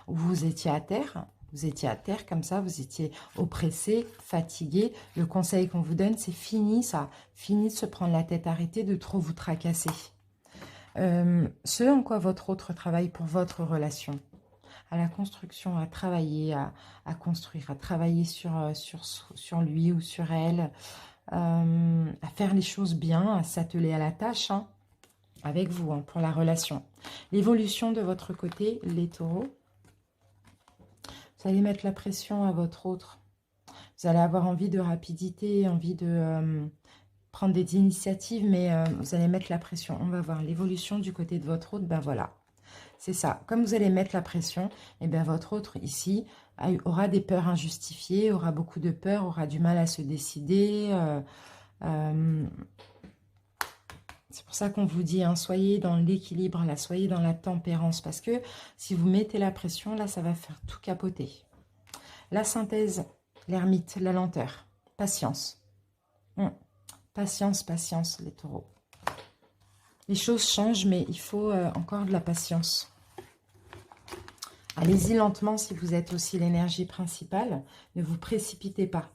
où vous étiez à terre. Vous étiez à terre comme ça, vous étiez oppressé, fatigué. Le conseil qu'on vous donne, c'est fini ça. Fini de se prendre la tête, arrêtez de trop vous tracasser. Ce en quoi votre autre travaille pour votre relation. À la construction, à travailler, à construire, à travailler sur lui ou sur elle, à faire les choses bien, à s'atteler à la tâche, hein, avec vous, hein, pour la relation. L'évolution de votre côté, les taureaux. Vous allez mettre la pression à votre autre. Vous allez avoir envie de rapidité, envie de prendre des initiatives, mais vous allez mettre la pression. On va voir l'évolution du côté de votre autre. Ben voilà, c'est ça. Comme vous allez mettre la pression, et bien votre autre ici aura des peurs injustifiées, aura beaucoup de peur, aura du mal à se décider. C'est pour ça qu'on vous dit, hein, soyez dans l'équilibre, là, soyez dans la tempérance, parce que si vous mettez la pression, là, ça va faire tout capoter. La synthèse, l'ermite, la lenteur, patience. Patience, patience, les taureaux. Les choses changent, mais il faut encore de la patience. Allez-y lentement si vous êtes aussi l'énergie principale. Ne vous précipitez pas.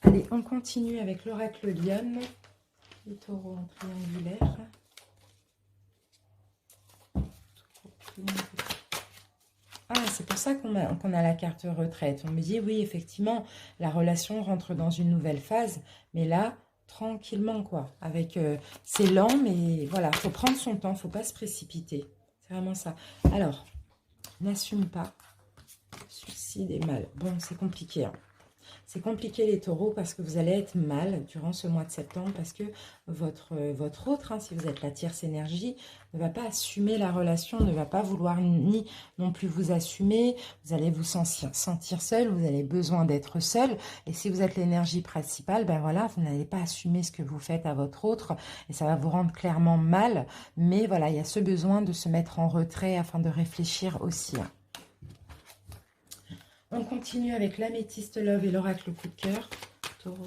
Allez, on continue avec l'oracle Lionne. Les taureaux en triangulaire. Ah, c'est pour ça qu'on a la carte retraite. On me dit, oui, effectivement, la relation rentre dans une nouvelle phase, mais là, tranquillement, quoi. Avec, c'est lent, mais voilà, faut prendre son temps, faut pas se précipiter. C'est vraiment ça. Alors, n'assume pas. Suicide et mal. Bon, c'est compliqué, hein. C'est compliqué les taureaux parce que vous allez être mal durant ce mois de septembre parce que votre autre, hein, si vous êtes la tierce énergie, ne va pas assumer la relation, ne va pas vouloir ni non plus vous assumer. Vous allez vous sentir seul, vous avez besoin d'être seul. Et si vous êtes l'énergie principale, ben voilà, vous n'allez pas assumer ce que vous faites à votre autre et ça va vous rendre clairement mal. Mais voilà, il y a ce besoin de se mettre en retrait afin de réfléchir aussi, hein. On continue avec l'améthyste love et l'oracle coup de cœur. Taureau,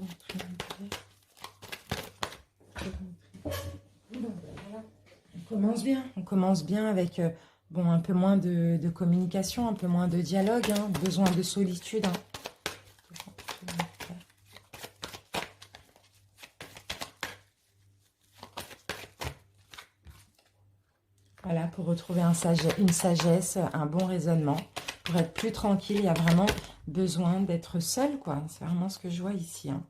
on commence bien avec bon, un peu moins de communication, un peu moins de dialogue, hein, besoin de solitude, hein. Voilà, pour retrouver une sagesse, un bon raisonnement. Pour être plus tranquille, il y a vraiment besoin d'être seul, quoi. C'est vraiment ce que je vois ici, hein.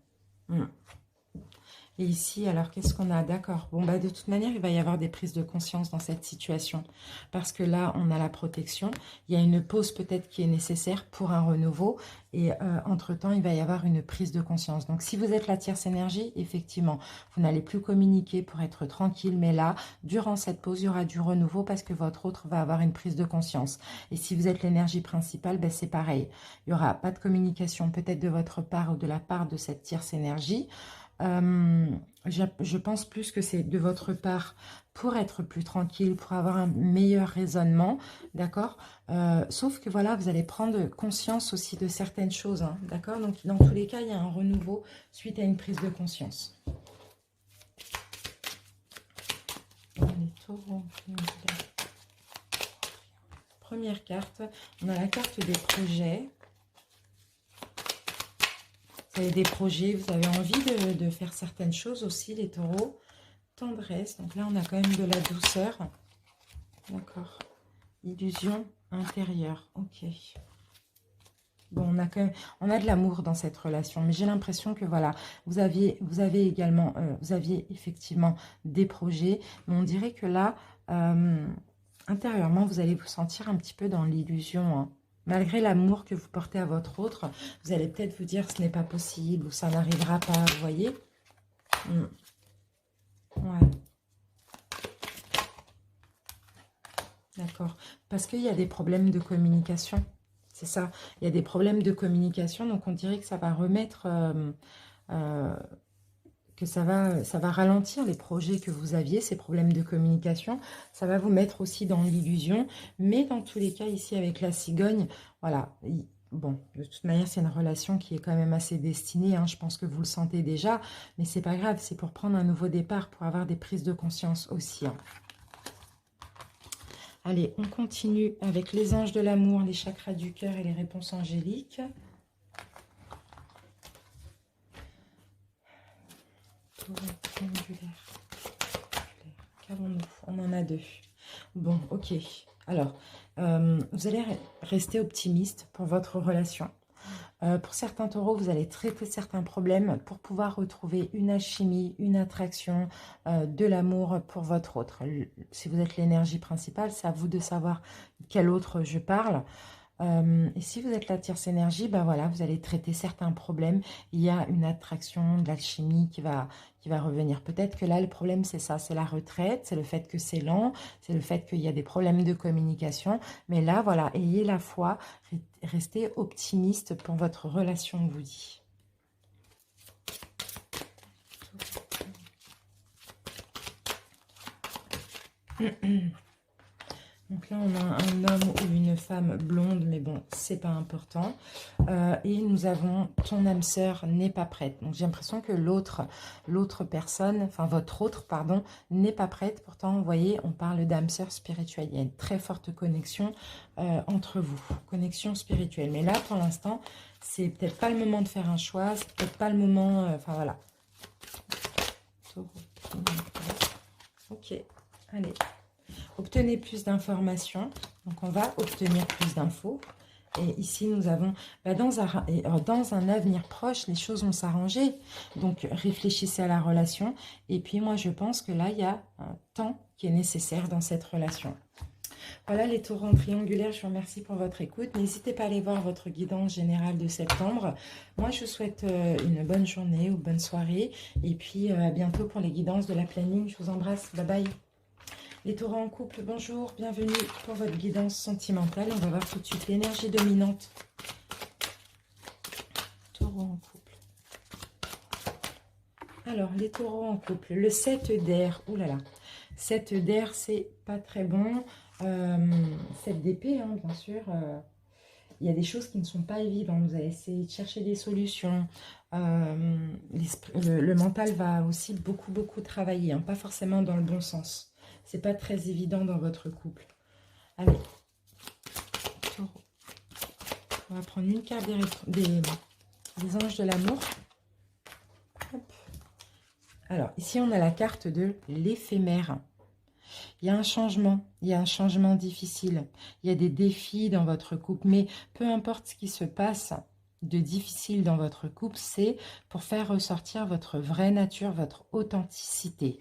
Et ici, alors, qu'est-ce qu'on a? D'accord. Bon, bah, de toute manière, il va y avoir des prises de conscience dans cette situation. Parce que là, on a la protection. Il y a une pause peut-être qui est nécessaire pour un renouveau. Et entre-temps, il va y avoir une prise de conscience. Donc, si vous êtes la tierce énergie, effectivement, vous n'allez plus communiquer pour être tranquille. Mais là, durant cette pause, il y aura du renouveau parce que votre autre va avoir une prise de conscience. Et si vous êtes l'énergie principale, ben, c'est pareil. Il n'y aura pas de communication peut-être de votre part ou de la part de cette tierce énergie. Je pense plus que c'est de votre part pour être plus tranquille, pour avoir un meilleur raisonnement, d'accord, sauf que voilà, vous allez prendre conscience aussi de certaines choses, hein, d'accord. Donc dans tous les cas, il y a un renouveau suite à une prise de conscience. Les taureaux, première carte, on a la carte des projets. Vous avez des projets, vous avez envie de faire certaines choses aussi, les taureaux. Tendresse, donc là on a quand même de la douceur. D'accord. Illusion intérieure, ok. Bon, on a de l'amour dans cette relation, mais j'ai l'impression que voilà, vous aviez également, vous aviez effectivement des projets, mais on dirait que là, intérieurement, vous allez vous sentir un petit peu dans l'illusion, hein. Malgré l'amour que vous portez à votre autre, vous allez peut-être vous dire ce n'est pas possible ou ça n'arrivera pas, vous voyez. Ouais. D'accord. Parce qu'il y a des problèmes de communication. C'est ça. Il y a des problèmes de communication. Donc, on dirait que ça va remettre... que ça va ralentir les projets que vous aviez, ces problèmes de communication. Ça va vous mettre aussi dans l'illusion. Mais dans tous les cas, ici, avec la cigogne, voilà. Bon, de toute manière, c'est une relation qui est quand même assez destinée, hein. Je pense que vous le sentez déjà. Mais c'est pas grave. C'est pour prendre un nouveau départ, pour avoir des prises de conscience aussi, hein. Allez, on continue avec les anges de l'amour, les chakras du cœur et les réponses angéliques. Qu'avons-nous? On en a deux. Bon, ok. Alors, vous allez rester optimiste pour votre relation. Pour certains taureaux, vous allez traiter certains problèmes pour pouvoir retrouver une alchimie, une attraction, de l'amour pour votre autre. Si vous êtes l'énergie principale, c'est à vous de savoir quel autre je parle. Et si vous êtes la tierce énergie, ben voilà, vous allez traiter certains problèmes. Il y a une attraction, de l'alchimie qui va revenir. Peut-être que là, le problème, c'est ça, c'est la retraite, c'est le fait que c'est lent, c'est le fait qu'il y a des problèmes de communication. Mais là, voilà, ayez la foi, restez optimiste pour votre relation, on vous dit. Donc là, on a un homme ou une femme blonde, mais bon, c'est pas important. Et nous avons ton âme sœur n'est pas prête. Donc j'ai l'impression que l'autre personne, enfin votre autre, pardon, n'est pas prête. Pourtant, vous voyez, on parle d'âme sœur spirituelle. Il y a une très forte connexion entre vous, connexion spirituelle. Mais là, pour l'instant, c'est peut-être pas le moment de faire un choix, c'est peut-être pas le moment, enfin voilà. Ok, allez. Obtenez plus d'informations. Donc, on va obtenir plus d'infos. Et ici, nous avons, dans un avenir proche, les choses vont s'arranger. Donc, réfléchissez à la relation. Et puis, moi, je pense que là, il y a un temps qui est nécessaire dans cette relation. Voilà les taureaux en triangulaire, je vous remercie pour votre écoute. N'hésitez pas à aller voir votre guidance générale de septembre. Moi, je vous souhaite une bonne journée ou bonne soirée. Et puis, à bientôt pour les guidances de la planning. Je vous embrasse. Bye bye. Les taureaux en couple, bonjour. Bienvenue pour votre guidance sentimentale. On va voir tout de suite l'énergie dominante. Taureaux en couple. Alors, les taureaux en couple. Le 7 d'air. Ouh là là. 7 d'air, c'est pas très bon. 7 d'épée, hein, bien sûr. Il y a des choses qui ne sont pas évidentes. Vous allez essayer de chercher des solutions. Le mental va aussi beaucoup travailler, hein, pas forcément dans le bon sens. C'est pas très évident dans votre couple. Allez, taureau. On va prendre une carte des anges de l'amour. Alors, ici, on a la carte de l'éphémère. Il y a un changement difficile. Il y a des défis dans votre couple. Mais peu importe ce qui se passe de difficile dans votre couple, c'est pour faire ressortir votre vraie nature, votre authenticité.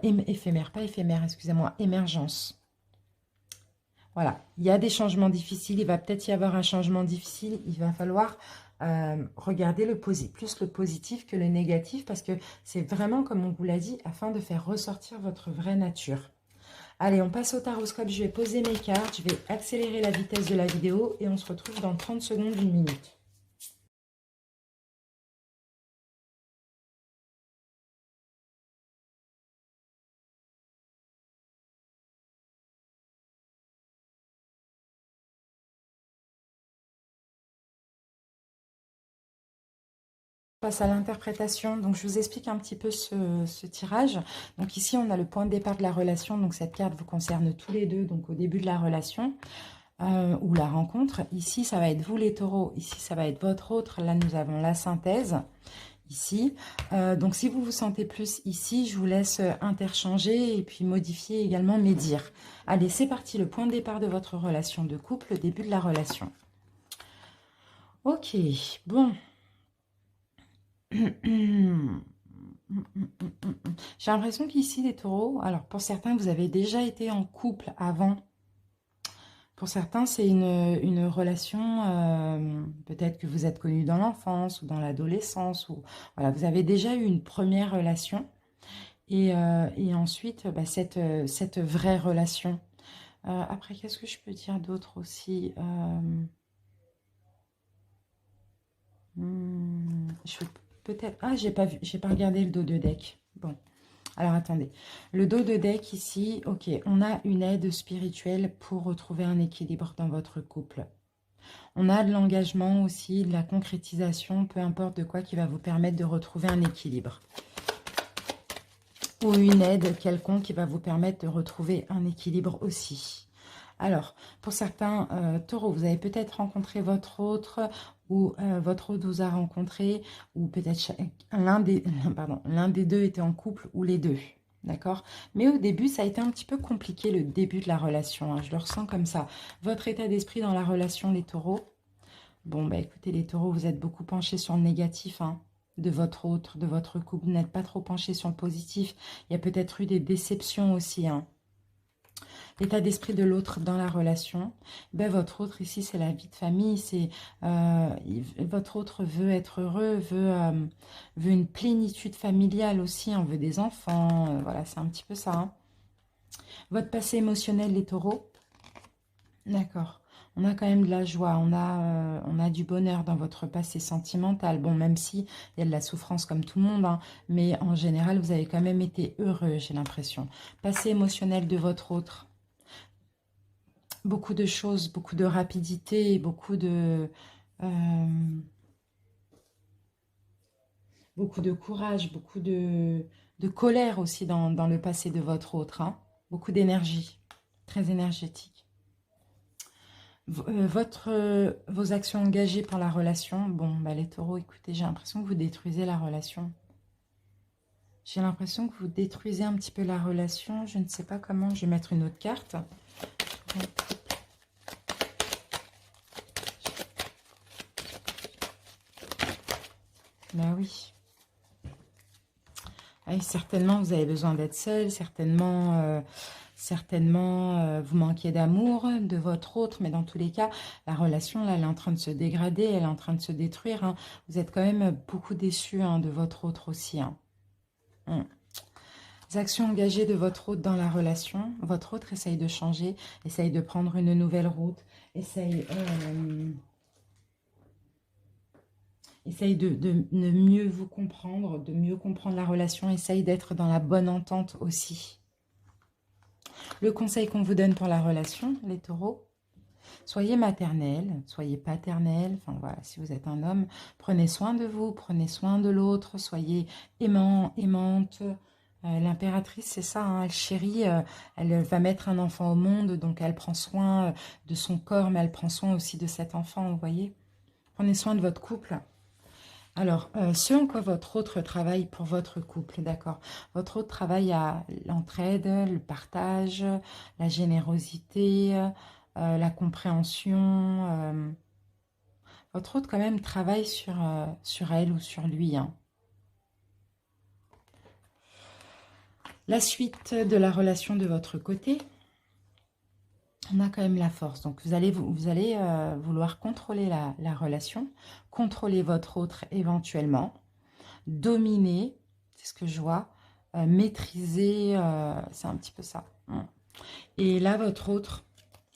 Éphémère, pas éphémère, excusez-moi, émergence. Voilà, il y a des changements difficiles. Il va peut-être y avoir un changement difficile. Il va falloir regarder plus le positif que le négatif parce que c'est vraiment, comme on vous l'a dit, afin de faire ressortir votre vraie nature. Allez, on passe au taroscope. Je vais poser mes cartes. Je vais accélérer la vitesse de la vidéo et on se retrouve dans 30 secondes, 1 minute. On passe à l'interprétation. Donc, je vous explique un petit peu ce tirage. Donc, ici, on a le point de départ de la relation. Donc, cette carte vous concerne tous les deux. Donc, au début de la relation ou la rencontre. Ici, ça va être vous les taureaux. Ici, ça va être votre autre. Là, nous avons la synthèse. Ici. Donc, si vous vous sentez plus ici, je vous laisse interchanger et puis modifier également mes dires. Allez, c'est parti. Le point de départ de votre relation de couple, le début de la relation. Ok, bon. J'ai l'impression qu'ici, les taureaux, alors pour certains, vous avez déjà été en couple avant. Pour certains, c'est une relation, peut-être que vous êtes connus dans l'enfance ou dans l'adolescence. Ou voilà, vous avez déjà eu une première relation. Et ensuite, cette vraie relation. Après, qu'est-ce que je peux dire d'autre aussi je vais peut-être... Ah, j'ai pas regardé le dos de deck. Bon, alors attendez. Le dos de deck ici, ok, on a une aide spirituelle pour retrouver un équilibre dans votre couple. On a de l'engagement aussi, de la concrétisation, peu importe de quoi qui va vous permettre de retrouver un équilibre. Ou une aide quelconque qui va vous permettre de retrouver un équilibre aussi. Alors, pour certains taureaux, vous avez peut-être rencontré votre autre ou votre autre vous a rencontré ou peut-être l'un des deux était en couple ou les deux. D'accord? Mais au début, ça a été un petit peu compliqué le début de la relation. Hein, je le ressens comme ça. Votre état d'esprit dans la relation, les taureaux. Bon, bah écoutez, les taureaux, vous êtes beaucoup penchés sur le négatif, hein, de votre autre, de votre couple. Vous n'êtes pas trop penchés sur le positif. Il y a peut-être eu des déceptions aussi, hein. L'état d'esprit de l'autre dans la relation. Ben, votre autre ici, c'est la vie de famille. C'est votre autre veut être heureux, veut une plénitude familiale aussi. On veut des enfants. Voilà, c'est un petit peu ça. Hein. Votre passé émotionnel, les taureaux. D'accord. On a quand même de la joie, on a du bonheur dans votre passé sentimental. Bon, même si il y a de la souffrance comme tout le monde, hein, mais en général, vous avez quand même été heureux, j'ai l'impression. Passé émotionnel de votre autre. Beaucoup de choses, beaucoup de rapidité, beaucoup de courage, beaucoup de colère aussi dans le passé de votre autre. Hein. Beaucoup d'énergie, très énergétique. Vos actions engagées pour la relation, bon, bah, les taureaux, écoutez, j'ai l'impression que vous détruisez la relation. J'ai l'impression que vous détruisez un petit peu la relation. Je ne sais pas comment. Je vais mettre une autre carte. Bah oui. Oui, certainement, vous avez besoin d'être seul. Certainement, vous manquez d'amour de votre autre. Mais dans tous les cas, la relation, là, elle est en train de se dégrader. Elle est en train de se détruire. Hein. Vous êtes quand même beaucoup déçus de votre autre aussi. Hein. Les actions engagées de votre autre dans la relation. Votre autre essaye de changer, essaye de prendre une nouvelle route, essaye de mieux vous comprendre, de mieux comprendre la relation, essaye d'être dans la bonne entente aussi. Le conseil qu'on vous donne pour la relation, les taureaux, soyez maternel, soyez paternel, enfin voilà, si vous êtes un homme, prenez soin de vous, prenez soin de l'autre, soyez aimant, aimante. L'impératrice, c'est ça, hein, elle chérit, elle va mettre un enfant au monde, donc elle prend soin de son corps, mais elle prend soin aussi de cet enfant, vous voyez. Prenez soin de votre couple. Alors, ce en quoi votre autre travaille pour votre couple, d'accord? Votre autre travaille à l'entraide, le partage, la générosité, la compréhension. Votre autre, quand même, travaille sur elle ou sur lui. Hein. La suite de la relation de votre côté, on a quand même la force. Donc, vous allez vouloir contrôler la relation, contrôler votre autre éventuellement, dominer, c'est ce que je vois, maîtriser, c'est un petit peu ça. Et là, votre autre,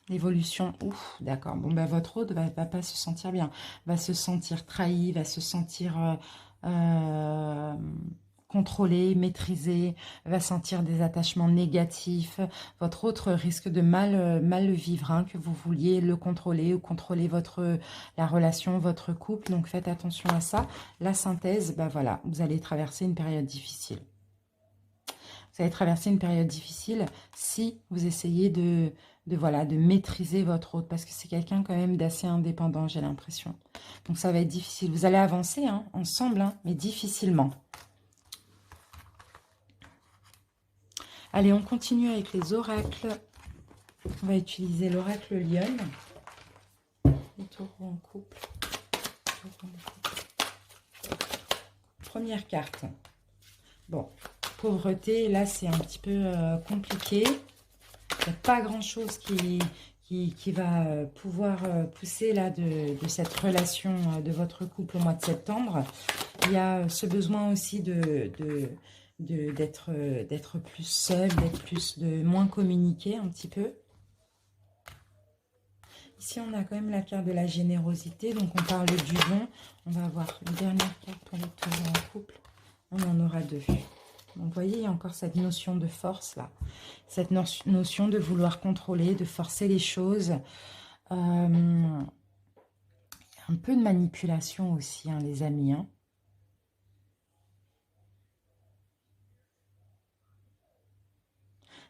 l'évolution, ouf, d'accord. Bon, ben, votre autre va pas se sentir bien, va se sentir trahi, va se sentir contrôlé, maîtrisé, va sentir des attachements négatifs. Votre autre risque de mal le vivre, hein, que vous vouliez le contrôler ou contrôler la relation, votre couple. Donc faites attention à ça. La synthèse, ben voilà, vous allez traverser une période difficile. Vous allez traverser une période difficile si vous essayez de maîtriser votre autre, parce que c'est quelqu'un quand même d'assez indépendant, j'ai l'impression. Donc ça va être difficile. Vous allez avancer hein, ensemble, hein, mais difficilement. Allez, on continue avec les oracles. On va utiliser l'oracle Lionne. Les taureaux en couple. Première carte. Bon, pauvreté, là c'est un petit peu compliqué. Il n'y a pas grand-chose qui va pouvoir pousser là de cette relation de votre couple au mois de septembre. Il y a ce besoin aussi d'être plus seul, de moins communiquer un petit peu. Ici, on a quand même la carte de la générosité, donc on parle du don. On va voir une dernière carte pour les taureaux en couple. On en aura deux. Donc, vous voyez, il y a encore cette notion de force, là. Cette notion de vouloir contrôler, de forcer les choses. Un peu de manipulation aussi, hein, les amis, hein.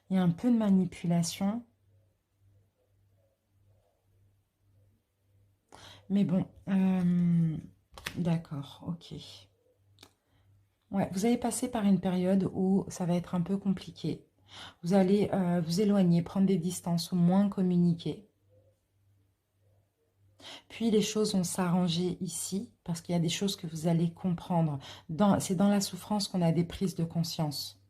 Il y a un peu de manipulation. Mais bon, d'accord, ok. Ouais, vous allez passer par une période où ça va être un peu compliqué. Vous allez vous éloigner, prendre des distances, ou moins communiquer. Puis les choses vont s'arranger ici, parce qu'il y a des choses que vous allez comprendre. C'est dans la souffrance qu'on a des prises de conscience.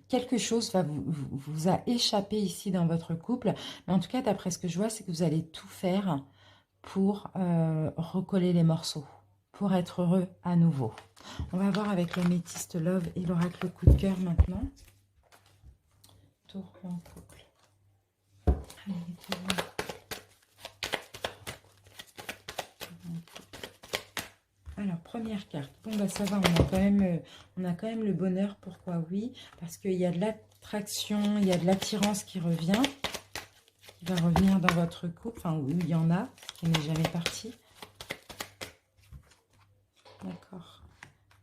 Quelque chose vous a échappé ici dans votre couple. Mais en tout cas, d'après ce que je vois, c'est que vous allez tout faire pour recoller les morceaux, pour être heureux à nouveau. On va voir avec le Métiste Love et l'oracle coup de cœur maintenant. Taureau en couple. Allez, les taureaux. Alors, première carte. Bon, bah ça va, on a quand même le bonheur. Pourquoi? Oui, parce qu'il y a de l'attraction, il y a de l'attirance qui revient. Qui va revenir dans votre couple. Enfin, oui, il y en a, qui n'est jamais parti. D'accord.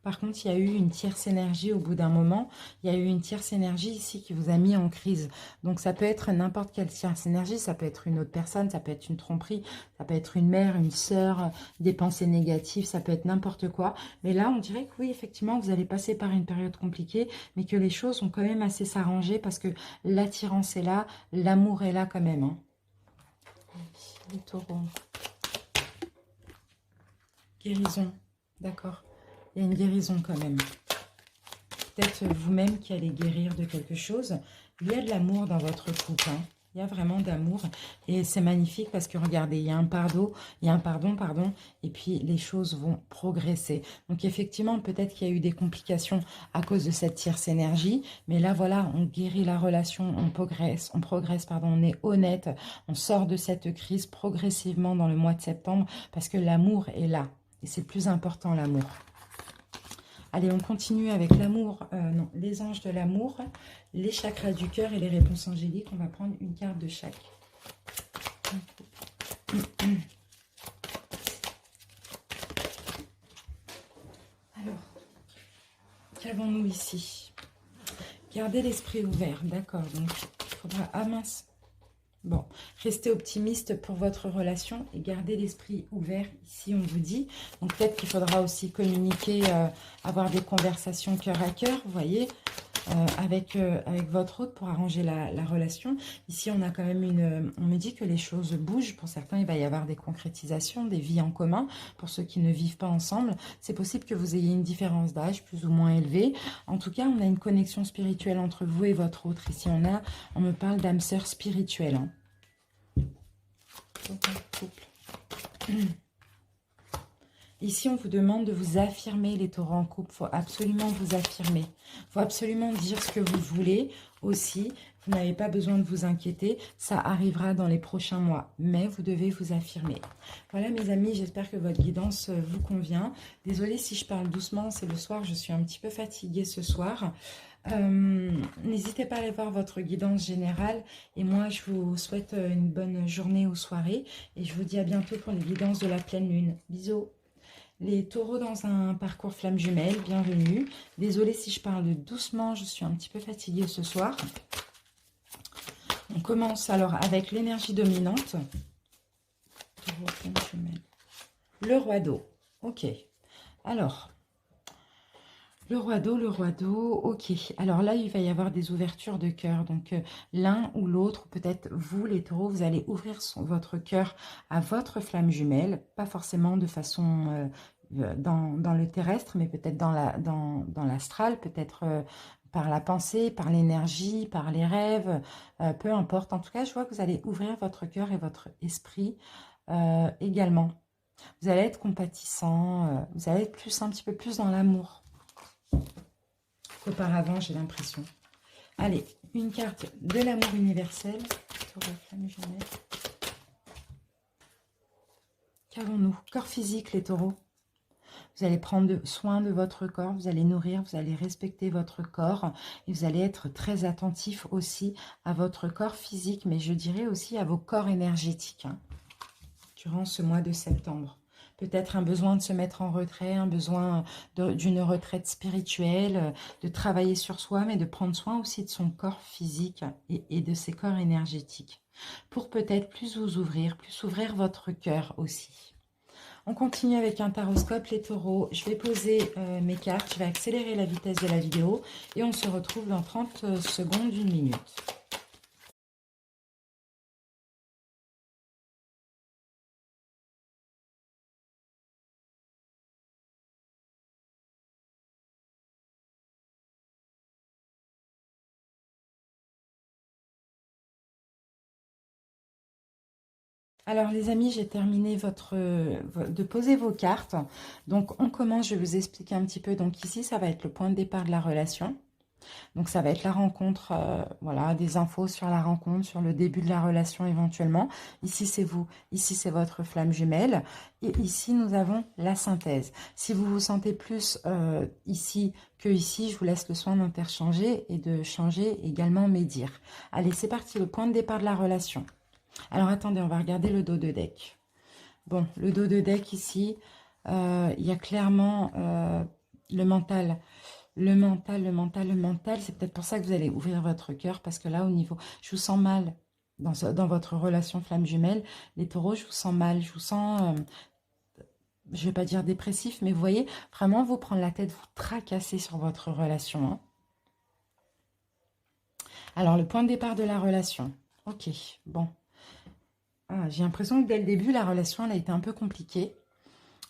Par contre, il y a eu une tierce énergie au bout d'un moment. Il y a eu une tierce énergie ici qui vous a mis en crise. Donc, ça peut être n'importe quelle tierce énergie. Ça peut être une autre personne, ça peut être une tromperie, ça peut être une mère, une sœur, des pensées négatives, ça peut être n'importe quoi. Mais là, on dirait que oui, effectivement, vous allez passer par une période compliquée, mais que les choses vont quand même assez s'arranger parce que l'attirance est là, l'amour est là quand même. Hein. Les taureaux. Guérison, d'accord. Il y a une guérison quand même. Peut-être vous-même qui allez guérir de quelque chose. Il y a de l'amour dans votre couple. Hein. Il y a vraiment d'amour. Et c'est magnifique parce que regardez, il y a un pardon, pardon, et puis les choses vont progresser. Donc effectivement, peut-être qu'il y a eu des complications à cause de cette tierce énergie. Mais là, voilà, on guérit la relation, on progresse, pardon, on est honnête. On sort de cette crise progressivement dans le mois de septembre parce que l'amour est là. Et c'est le plus important, l'amour. Allez, on continue avec l'amour, non, les anges de l'amour, les chakras du cœur et les réponses angéliques. On va prendre une carte de chaque. Alors, qu'avons-nous ici? Gardez l'esprit ouvert, d'accord. Donc, il faudra... Ah mince. Bon, restez optimiste pour votre relation et gardez l'esprit ouvert. Ici, on vous dit. Donc, peut-être qu'il faudra aussi communiquer, avoir des conversations cœur à cœur, vous voyez, avec votre hôte pour arranger la relation. Ici, on a quand même on me dit que les choses bougent. Pour certains, il va y avoir des concrétisations, des vies en commun. Pour ceux qui ne vivent pas ensemble, c'est possible que vous ayez une différence d'âge plus ou moins élevée. En tout cas, on a une connexion spirituelle entre vous et votre autre. Ici, on me parle d'âme sœur spirituelle. Hein. Ici, on vous demande de vous affirmer, les taureaux en couple. Il faut absolument vous affirmer. Il faut absolument dire ce que vous voulez aussi. Vous n'avez pas besoin de vous inquiéter. Ça arrivera dans les prochains mois. Mais vous devez vous affirmer. Voilà, mes amis, j'espère que votre guidance vous convient. Désolée si je parle doucement. C'est le soir. Je suis un petit peu fatiguée ce soir. N'hésitez pas à aller voir votre guidance générale. Et moi, je vous souhaite une bonne journée ou soirée. Et je vous dis à bientôt pour les guidances de la pleine lune. Bisous. Les taureaux dans un parcours flamme jumelle, bienvenue. Désolée si je parle doucement, je suis un petit peu fatiguée ce soir. On commence alors avec l'énergie dominante. Taureau, flamme jumelle. Le roi d'eau. Ok. Alors, le roi d'eau, ok. Alors là, il va y avoir des ouvertures de cœur. Donc, l'un ou l'autre, peut-être vous, les taureaux, vous allez ouvrir votre cœur à votre flamme jumelle. Pas forcément de façon dans le terrestre, mais peut-être dans l'astral, peut-être par la pensée, par l'énergie, par les rêves, peu importe. En tout cas, je vois que vous allez ouvrir votre cœur et votre esprit également. Vous allez être compatissant, vous allez être un petit peu plus dans l'amour qu'auparavant, j'ai l'impression. Allez, une carte de l'amour universel. Qu'avons-nous? Corps physique, les taureaux. Vous allez prendre soin de votre corps, vous allez nourrir, vous allez respecter votre corps. Et vous allez être très attentif aussi à votre corps physique, mais je dirais aussi à vos corps énergétiques, hein, durant ce mois de septembre. Peut-être un besoin de se mettre en retrait, un besoin d'une retraite spirituelle, de travailler sur soi, mais de prendre soin aussi de son corps physique et de ses corps énergétiques. Pour peut-être plus vous ouvrir, plus ouvrir votre cœur aussi. On continue avec un taroscope, les taureaux. Je vais poser mes cartes, je vais accélérer la vitesse de la vidéo et on se retrouve dans 30 secondes, 1 minute. Alors les amis, j'ai terminé de poser vos cartes. Donc on commence, je vais vous expliquer un petit peu. Donc ici, ça va être le point de départ de la relation. Donc ça va être la rencontre, voilà, des infos sur la rencontre, sur le début de la relation éventuellement. Ici c'est vous, ici c'est votre flamme jumelle. Et ici nous avons la synthèse. Si vous vous sentez plus ici que ici, je vous laisse le soin d'interchanger et de changer également mes dires. Allez, c'est parti, le point de départ de la relation. Alors attendez, on va regarder le dos de deck. Bon, le dos de deck ici, il y a clairement le mental. Le mental, c'est peut-être pour ça que vous allez ouvrir votre cœur, parce que là, au niveau, je vous sens mal dans votre relation flamme jumelle. Les taureaux, je vous sens mal, je vous sens, je vais pas dire dépressif, mais vous voyez, vraiment vous prendre la tête, vous tracasser sur votre relation, hein. Alors, le point de départ de la relation. Ok, bon. Ah, j'ai l'impression que dès le début, la relation, elle a été un peu compliquée.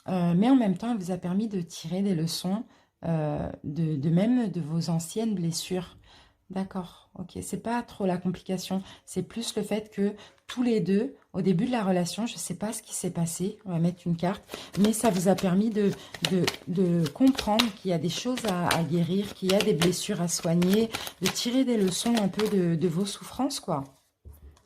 Mais en même temps, elle vous a permis de tirer des leçons de même de vos anciennes blessures. D'accord, ok. C'est pas trop la complication. C'est plus le fait que tous les deux, au début de la relation, je ne sais pas ce qui s'est passé. On va mettre une carte. Mais ça vous a permis de comprendre qu'il y a des choses à guérir, qu'il y a des blessures à soigner, de tirer des leçons un peu de vos souffrances, quoi.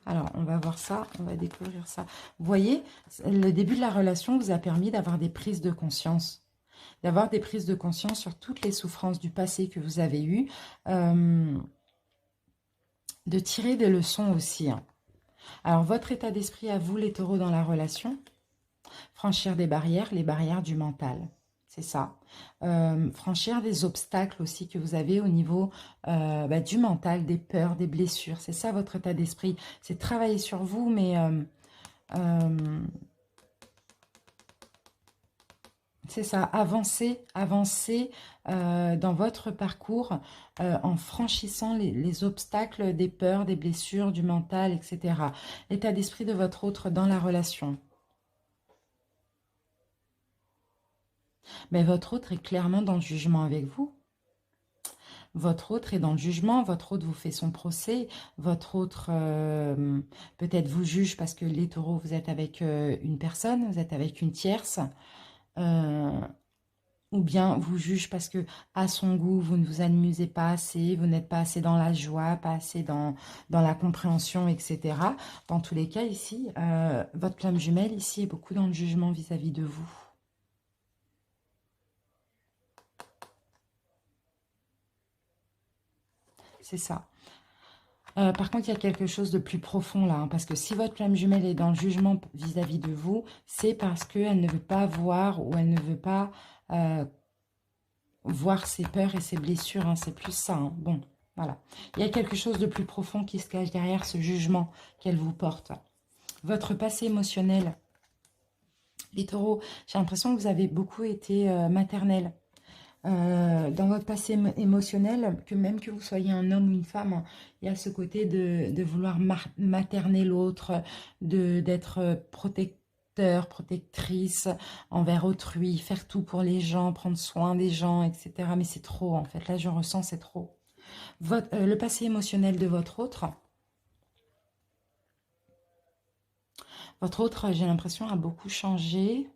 Alors, on va voir ça, on va découvrir ça. Vous voyez, le début de la relation vous a permis d'avoir des prises de conscience. D'avoir des prises de conscience sur toutes les souffrances du passé que vous avez eues. De tirer des leçons aussi, hein. Alors, votre état d'esprit à vous, les taureaux, dans la relation, franchir des barrières, les barrières du mental. C'est ça. Franchir des obstacles aussi que vous avez au niveau du mental, des peurs, des blessures. C'est ça votre état d'esprit. C'est travailler sur vous, mais c'est ça, avancer dans votre parcours en franchissant les obstacles des peurs, des blessures, du mental, etc. L'état d'esprit de votre autre dans la relation. Mais votre autre est clairement dans le jugement avec vous. Votre autre est dans le jugement, votre autre vous fait son procès, votre autre peut-être vous juge parce que les taureaux, vous êtes avec une personne, vous êtes avec une tierce, euh, ou bien vous juge parce que à son goût, vous ne vous amusez pas assez, vous n'êtes pas assez dans la joie, pas assez dans la compréhension, etc. Dans tous les cas, ici, votre flamme jumelle, ici, est beaucoup dans le jugement vis-à-vis de vous. C'est ça. Par contre, il y a quelque chose de plus profond là, hein, parce que si votre flamme jumelle est dans le jugement vis-à-vis de vous, c'est parce qu'elle ne veut pas voir ou elle ne veut pas voir ses peurs et ses blessures, hein, c'est plus ça, hein. Bon, voilà. Il y a quelque chose de plus profond qui se cache derrière ce jugement qu'elle vous porte. Votre passé émotionnel, les taureaux, j'ai l'impression que vous avez beaucoup été maternel. Dans votre passé émotionnel, que même que vous soyez un homme ou une femme, hein, il y a ce côté de vouloir materner l'autre, d'être protecteur, protectrice envers autrui, faire tout pour les gens, prendre soin des gens, etc. Mais c'est trop, en fait. Là, je ressens, c'est trop. Le passé émotionnel de votre autre, j'ai l'impression, a beaucoup changé.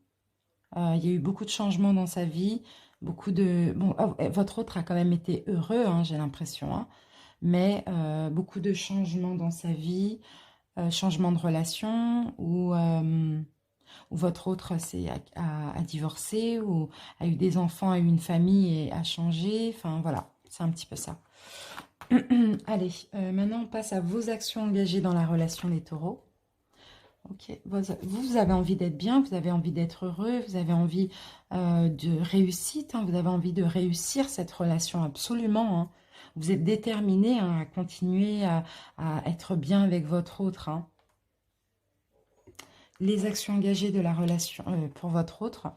Il y a eu beaucoup de changements dans sa vie. Beaucoup de... Bon, votre autre a quand même été heureux, hein, j'ai l'impression, hein, mais beaucoup de changements dans sa vie, changement de relation, ou votre autre a divorcé, ou a eu des enfants, a eu une famille et a changé. Enfin, voilà, c'est un petit peu ça. Allez, maintenant on passe à vos actions engagées dans la relation, les taureaux. Ok, vous avez envie d'être bien, vous avez envie d'être heureux, vous avez envie de réussite, hein, vous avez envie de réussir cette relation absolument, hein. Vous êtes déterminé, hein, à continuer à être bien avec votre autre, hein. Les actions engagées de la relation pour votre autre,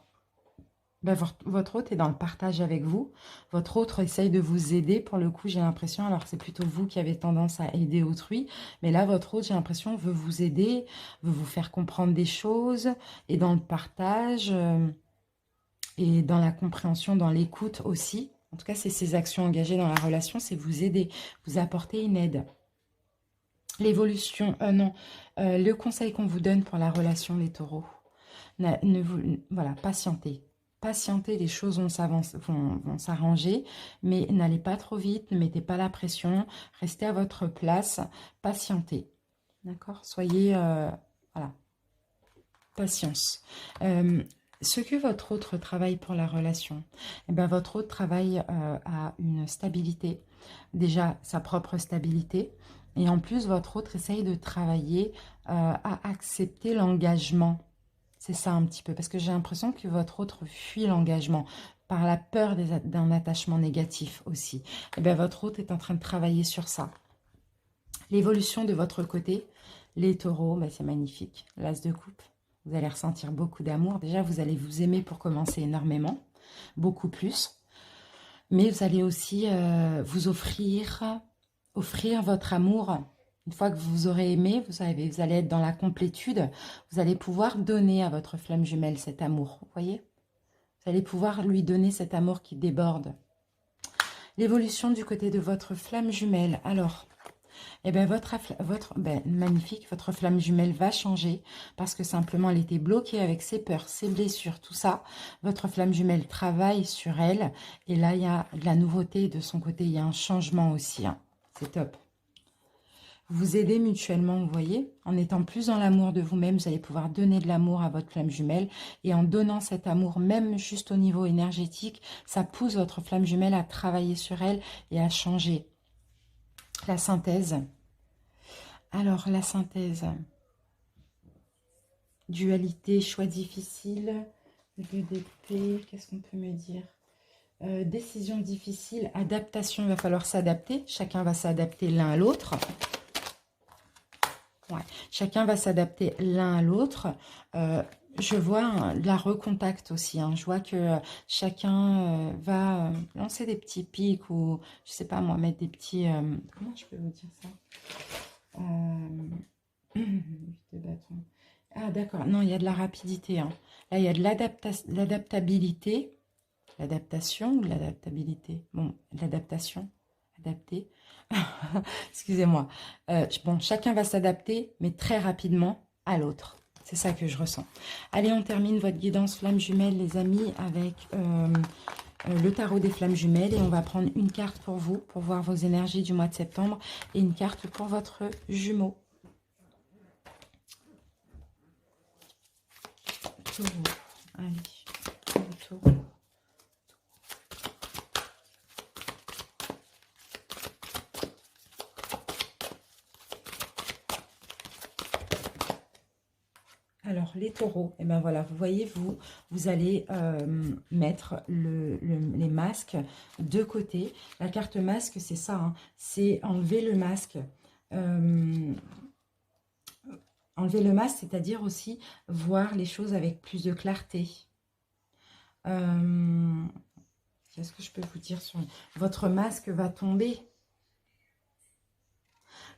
ben, votre autre est dans le partage avec vous. Votre autre essaye de vous aider. Pour le coup, j'ai l'impression, alors c'est plutôt vous qui avez tendance à aider autrui. Mais là, votre autre, j'ai l'impression, veut vous aider, veut vous faire comprendre des choses. Et dans le partage, et dans la compréhension, dans l'écoute aussi. En tout cas, c'est ces actions engagées dans la relation, c'est vous aider, vous apporter une aide. L'évolution, non, le conseil qu'on vous donne pour la relation, les taureaux. Voilà, patientez. Patientez, les choses vont s'arranger, mais n'allez pas trop vite, ne mettez pas la pression, restez à votre place, patientez. D'accord? Soyez, voilà, patience. Ce que votre autre travaille pour la relation, eh bien, votre autre travaille à une stabilité, déjà sa propre stabilité, et en plus, votre autre essaye de travailler à accepter l'engagement. C'est ça un petit peu, parce que j'ai l'impression que votre autre fuit l'engagement. par la peur d'un attachement négatif aussi. Et bien, votre hôte est en train de travailler sur ça. L'évolution de votre côté, les taureaux, ben c'est magnifique. L'as de coupe, vous allez ressentir beaucoup d'amour. Déjà, vous allez vous aimer pour commencer énormément, beaucoup plus. Mais vous allez aussi vous offrir votre amour. Une fois que vous aurez aimé, vous allez être dans la complétude. Vous allez pouvoir donner à votre flamme jumelle cet amour, vous voyez? Vous allez pouvoir lui donner cet amour qui déborde. L'évolution du côté de votre flamme jumelle. Alors, eh bien, magnifique, votre flamme jumelle va changer parce que simplement elle était bloquée avec ses peurs, ses blessures, tout ça. Votre flamme jumelle travaille sur elle et là, il y a de la nouveauté de son côté, il y a un changement aussi. Hein. C'est top. Vous aidez mutuellement, vous voyez, en étant plus dans l'amour de vous-même, vous allez pouvoir donner de l'amour à votre flamme jumelle et en donnant cet amour, même juste au niveau énergétique, ça pousse votre flamme jumelle à travailler sur elle et à changer. La synthèse. Alors, la synthèse. Dualité, choix difficile, lieu d'épée, qu'est-ce qu'on peut me dire? Décision difficile, adaptation, il va falloir s'adapter. Chacun va s'adapter l'un à l'autre. Ouais. Chacun va s'adapter l'un à l'autre. Je vois de la recontact aussi. Hein. Je vois que chacun va lancer des petits pics ou, je sais pas moi, mettre des petits... comment je peux vous dire ça de bâton. Ah d'accord, non, il y a de la rapidité. Hein. Là, il y a de l'adaptabilité. L'adaptation ou l'adaptabilité? Bon, l'adaptation. Adapté. Excusez-moi. Bon, chacun va s'adapter, mais très rapidement à l'autre. C'est ça que je ressens. Allez, on termine votre guidance flamme jumelle, les amis, avec le tarot des flammes jumelles. Et on va prendre une carte pour vous, pour voir vos énergies du mois de septembre. Et une carte pour votre jumeau. Taureau. Allez, taureau. Alors, les taureaux, et ben voilà, vous voyez, vous allez mettre les masques de côté. La carte masque, c'est ça, hein, c'est enlever le masque. Enlever le masque, c'est-à-dire aussi voir les choses avec plus de clarté. Qu'est-ce que je peux vous dire sur... Votre masque va tomber.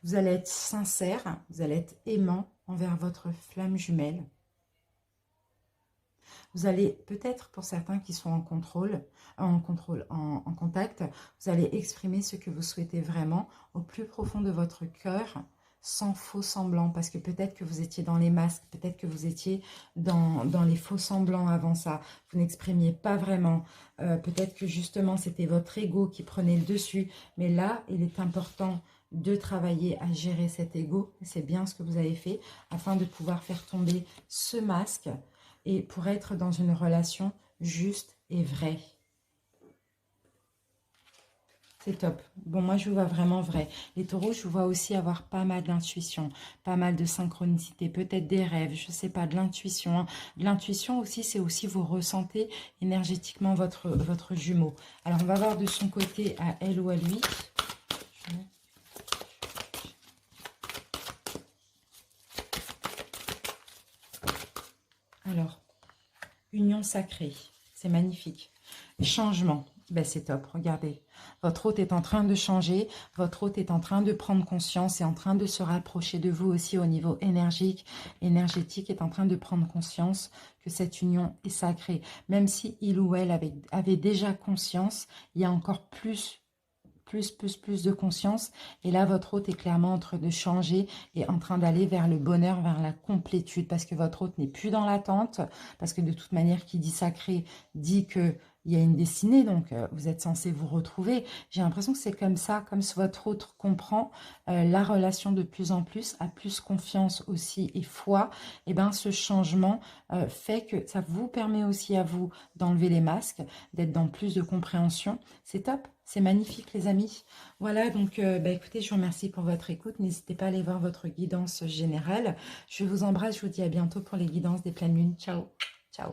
Vous allez être sincère, vous allez être aimant envers votre flamme jumelle. Vous allez, peut-être pour certains qui sont en contact, vous allez exprimer ce que vous souhaitez vraiment au plus profond de votre cœur, sans faux semblants, parce que peut-être que vous étiez dans les masques, peut-être que vous étiez dans les faux semblants avant ça, vous n'exprimiez pas vraiment, peut-être que justement c'était votre ego qui prenait le dessus, mais là il est important de travailler à gérer cet ego, c'est bien ce que vous avez fait, afin de pouvoir faire tomber ce masque et pour être dans une relation juste et vraie. C'est top. Bon, moi, je vous vois vraiment vrai. Les taureaux, je vous vois aussi avoir pas mal d'intuition, pas mal de synchronicité, peut-être des rêves, je ne sais pas, de l'intuition. Hein. L'intuition aussi, c'est aussi vous ressentez énergétiquement votre jumeau. Alors, on va voir de son côté à elle ou à lui. Alors, union sacrée, c'est magnifique. Changement, ben c'est top, regardez. Votre hôte est en train de changer, votre hôte est en train de prendre conscience et en train de se rapprocher de vous aussi au niveau énergétique, est en train de prendre conscience que cette union est sacrée. Même si il ou elle avait déjà conscience, il y a encore plus de conscience. Et là, votre hôte est clairement en train de changer et en train d'aller vers le bonheur, vers la complétude. Parce que votre hôte n'est plus dans l'attente. Parce que de toute manière, qui dit sacré, dit que il y a une destinée, donc vous êtes censé vous retrouver. J'ai l'impression que c'est comme ça, comme si votre hôte comprend la relation de plus en plus, a plus confiance aussi et foi. Et bien, ce changement fait que ça vous permet aussi à vous d'enlever les masques, d'être dans plus de compréhension. C'est top. C'est magnifique les amis. Voilà, donc écoutez, je vous remercie pour votre écoute. N'hésitez pas à aller voir votre guidance générale. Je vous embrasse, je vous dis à bientôt pour les guidances des pleines lunes. Ciao, ciao.